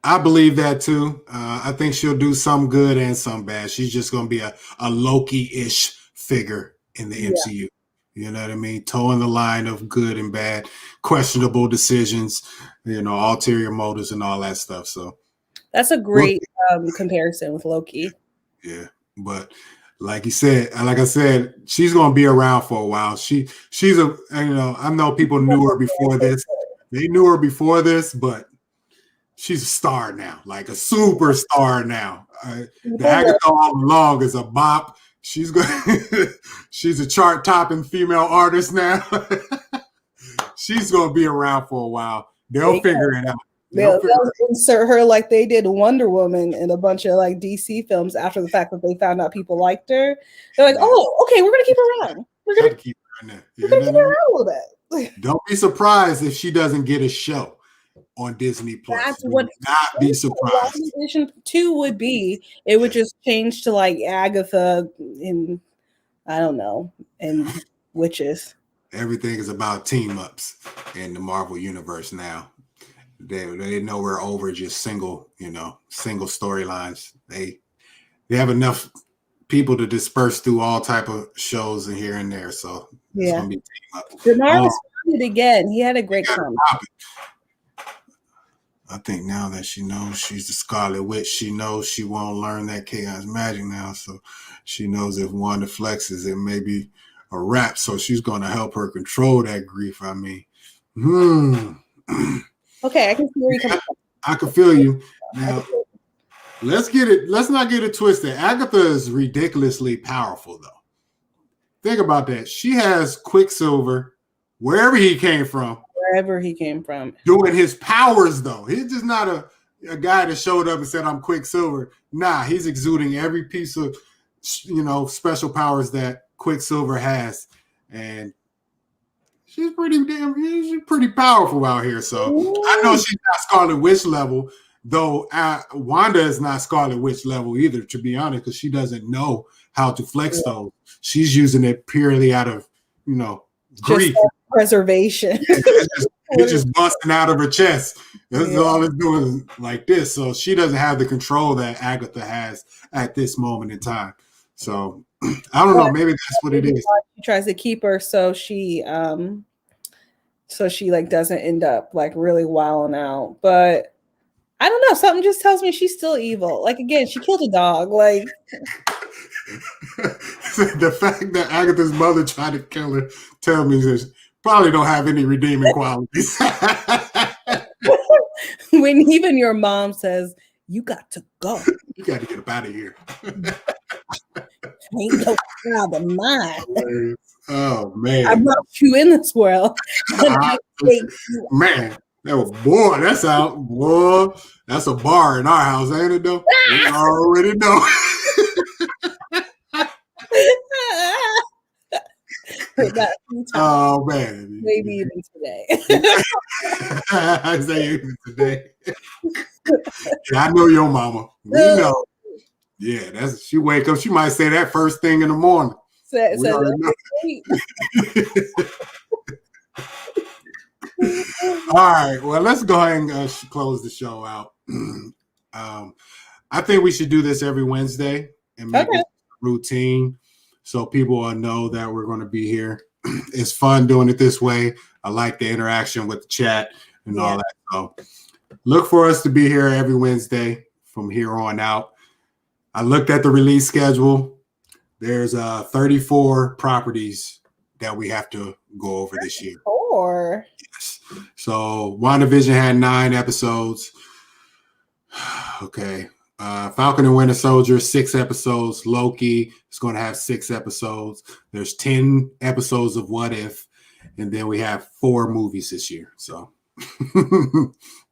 I believe that too. I think she'll do some good and some bad. She's just going to be a Loki-ish figure in the MCU. You know what I mean? Towing the line of good and bad, questionable decisions, ulterior motives and all that stuff. So that's a great comparison with Loki. Yeah, but like I said, she's going to be around for a while. She's I know people knew her before this. They knew her before this, but she's a star now, like a superstar now. The Agatha all along is a bop. She's a chart-topping female artist now. She's going to be around for a while. They'll figure it out. They'll insert her like they did Wonder Woman in a bunch of like DC films after the fact that they found out people liked her. They're like, oh, okay, we're going to keep her around. We're going to keep her around a little bit. Don't be surprised if she doesn't get a show on Disney Plus. That's what not be surprised. WandaVision 2 would be. It would just change to like Agatha in, I don't know, and witches. Everything is about team ups in the Marvel universe now. They know we're over just single storylines. They have enough people to disperse through all type of shows and here and there. So it's gonna be team up. Bernard responded again. He had a great comment. I think now that she knows she's the Scarlet Witch, she knows she won't learn that chaos magic now. So she knows if Wanda flexes, it may be a wrap. So she's going to help her control that grief. I mean, okay, I can see where you come from. I can feel you. Now, let's not get it twisted. Agatha is ridiculously powerful, though. Think about that. She has Quicksilver, wherever he came from. Wherever he came from. Doing his powers, though. He's just not a guy that showed up and said, I'm Quicksilver. Nah, he's exuding every piece of, special powers that Quicksilver has. And she's pretty powerful out here. So I know she's not Scarlet Witch level, though Wanda is not Scarlet Witch level either, to be honest, because she doesn't know how to flex those. She's using it purely out of, grief. Preservation. It's just busting out of her chest. That's all it's doing like this. So she doesn't have the control that Agatha has at this moment in time. So I don't know. Maybe that's what it is. She tries to keep her so she like doesn't end up like really wilding out. But I don't know. Something just tells me she's still evil. Like again, she killed a dog. Like the fact that Agatha's mother tried to kill her tells me this. Probably don't have any redeeming qualities. When even your mom says, you got to go. You got to get up out of here. Ain't no child of mine. Oh, man. I brought you in this world. Man, that's out. Boy, that's a bar in our house, ain't it, though? We already know. Oh man! Maybe even today. I say even today. I know your mama. We know. Yeah, she wake up. She might say that first thing in the morning. All right. Well, let's go ahead and close the show out. I think we should do this every Wednesday and make it a routine. So people will know that we're going to be here. It's fun doing it this way. I like the interaction with the chat and all that. So look for us to be here every Wednesday from here on out. I looked at the release schedule. There's 34 properties that we have to go over this year. 4. Yes. So WandaVision had 9 episodes. Okay. Falcon and Winter Soldier, 6 episodes. Loki is going to have 6 episodes. There's 10 episodes of What If, and then we have 4 movies this year. So,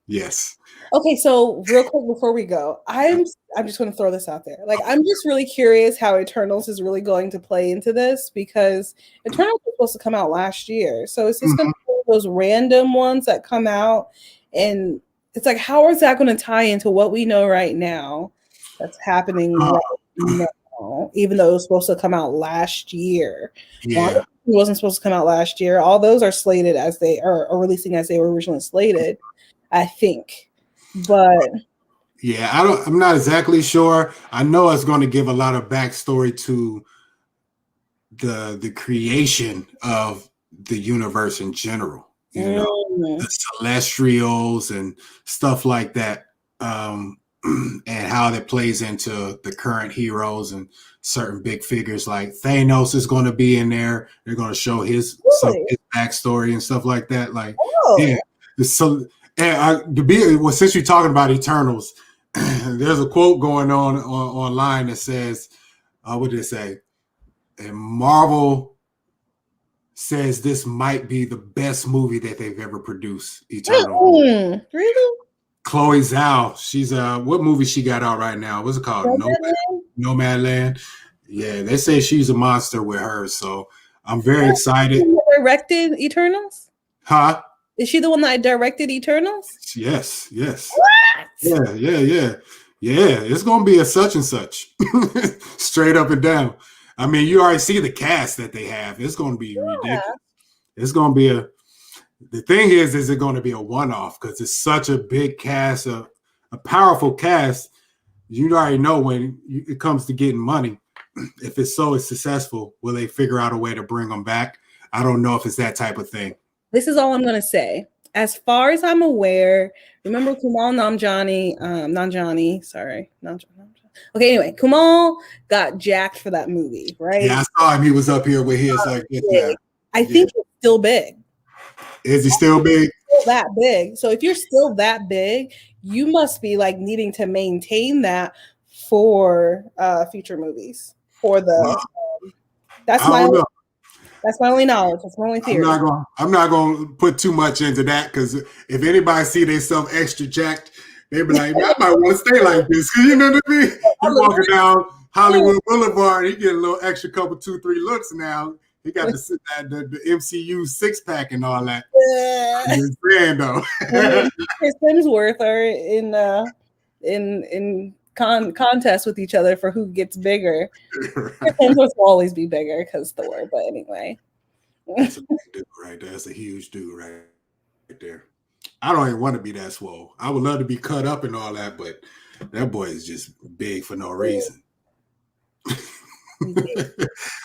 yes. Okay, so real quick before we go, I'm just going to throw this out there. Like, I'm just really curious how Eternals is really going to play into this because Eternals was supposed to come out last year. So it's just going to be those random ones that come out and it's like, how is that going to tie into what we know right now that's happening right now, even though it was supposed to come out last year? Yeah. It wasn't supposed to come out last year. All those are slated as they are releasing as they were originally slated, I think. But Yeah, I'm not exactly sure. I know it's going to give a lot of backstory to the creation of the universe in general. You know, the celestials and stuff like that, and how that plays into the current heroes and certain big figures like Thanos is going to be in there. They're going to show his backstory and stuff like that. Like, yeah, so and since you're talking about Eternals, there's a quote going on online that says, "What did it say?" And Marvel says this might be the best movie that they've ever produced. Eternal. Really? Chloe Zhao. She's what movie she got out right now? What's it called? Nomadland. Yeah, they say she's a monster with her. So I'm very excited. Directed Eternals? Huh? Is she the one that directed Eternals? Yes. What? Yeah. It's gonna be a such and such, straight up and down. I mean, you already see the cast that they have. It's gonna be ridiculous. It's gonna be the thing is it going to be a one-off because it's such a big cast, a powerful cast. You already know when it comes to getting money, if it's so successful, will they figure out a way to bring them back? I don't know if it's that type of thing. This is all I'm going to say. As far as I'm aware, remember Kumail Nanjiani, Okay, anyway, Kumail got jacked for that movie, right? Yeah, I saw him. He was up here with his I think he's still big. Is he still big? Still that big. So if you're still that big, you must be like needing to maintain that for future movies. For the that's my only knowledge. That's my only theory. I'm not gonna put too much into that because if anybody see themselves extra jacked, they be like, I might want to stay like this. You know what I mean? You're walking down Hollywood Boulevard, he get a little extra couple, 2-3 looks now. He got the MCU 6-pack and all that. I'm saying though. Chris Hemsworth are in contest with each other for who gets bigger. Right. Chris Hemsworth will always be bigger because Thor. But anyway, that's a big dude right there. That's a huge dude right there. I don't even want to be that swole. I would love to be cut up and all that, but that boy is just big for no reason.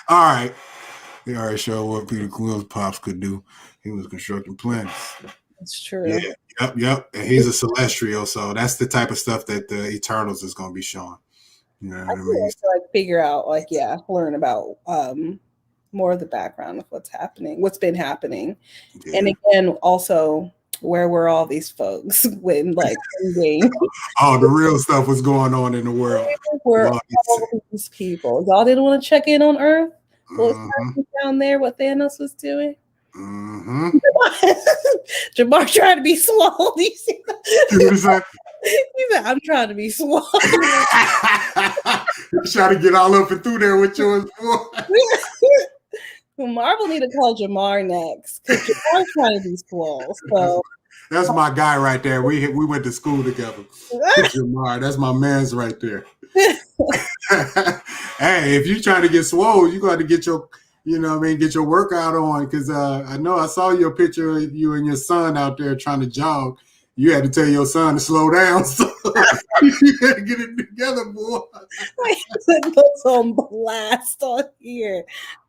All right. They already showed what Peter Quill's pops could do. He was constructing planets. That's true. Yeah, yep. And he's a celestial, so that's the type of stuff that the Eternals is going to be showing. You know what I mean? To figure out, learn about more of the background of what's been happening, and again, also where were all these folks when all the real stuff was going on in the world? Where all these people? Y'all didn't want to check in on Earth. What was happening down there? What Thanos was doing? Jamar trying to be swole. You see that? He said, "I'm trying to be swole." You're trying to get all up and through there with yours, boy. Marvel need to call Jamar next because Jamar's trying to be swole. So that's my guy right there. We went to school together. Jamar, that's my man's right there. Hey, if you're trying to get swole, you got to get your, get your workout on. Because I know I saw your picture of you and your son out there trying to jog. You had to tell your son to slow down. So you had to get it together, boy. That's on blast on here.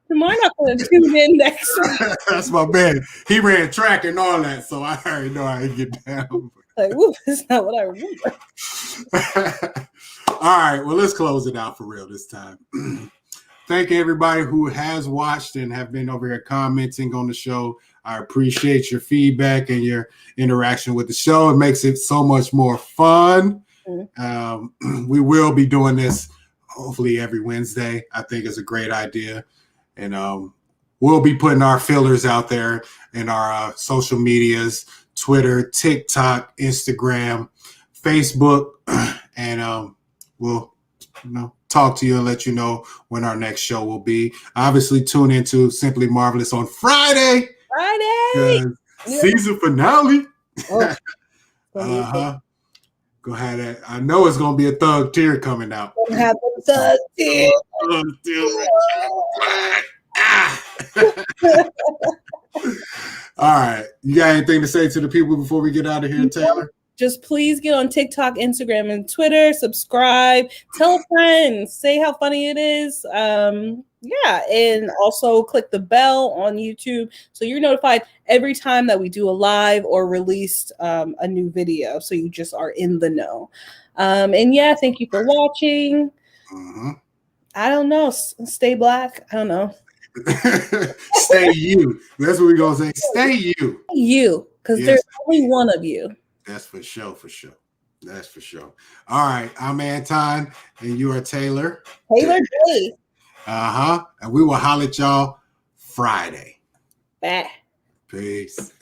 Jamar not going to tune in next week. That's my man. He ran track and all that, so I already know how to get down. That's not what I remember. All right, well, let's close it out for real this time. Thank everybody who has watched and have been over here commenting on the show. I appreciate your feedback and your interaction with the show. It makes it so much more fun. We will be doing this hopefully every Wednesday. I think it's a great idea. And we'll be putting our fillers out there in our social medias, Twitter, TikTok, Instagram, Facebook, and we'll talk to you and let you know when our next show will be. Obviously, tune into Simply Marvelous on Friday. Season finale. Oh. Go ahead. That. I know it's gonna be a thug tear coming out. Have a thug tear. All right. You got anything to say to the people before we get out of here, Taylor? just please get on TikTok, Instagram, and Twitter. Subscribe. Tell a friend. Say how funny it is. Yeah, and also click the bell on YouTube so you're notified every time that we do a live or released a new video, so you just are in the know. And yeah, thank you for watching. I don't know. Stay black. I don't know. Stay you. That's what we're gonna say. Stay you. You, because there's only one of you. That's for sure. For sure. That's for sure. All right, I'm Anton, and you are Taylor. Taylor Day. And we will holler at y'all Friday. Bye. Peace.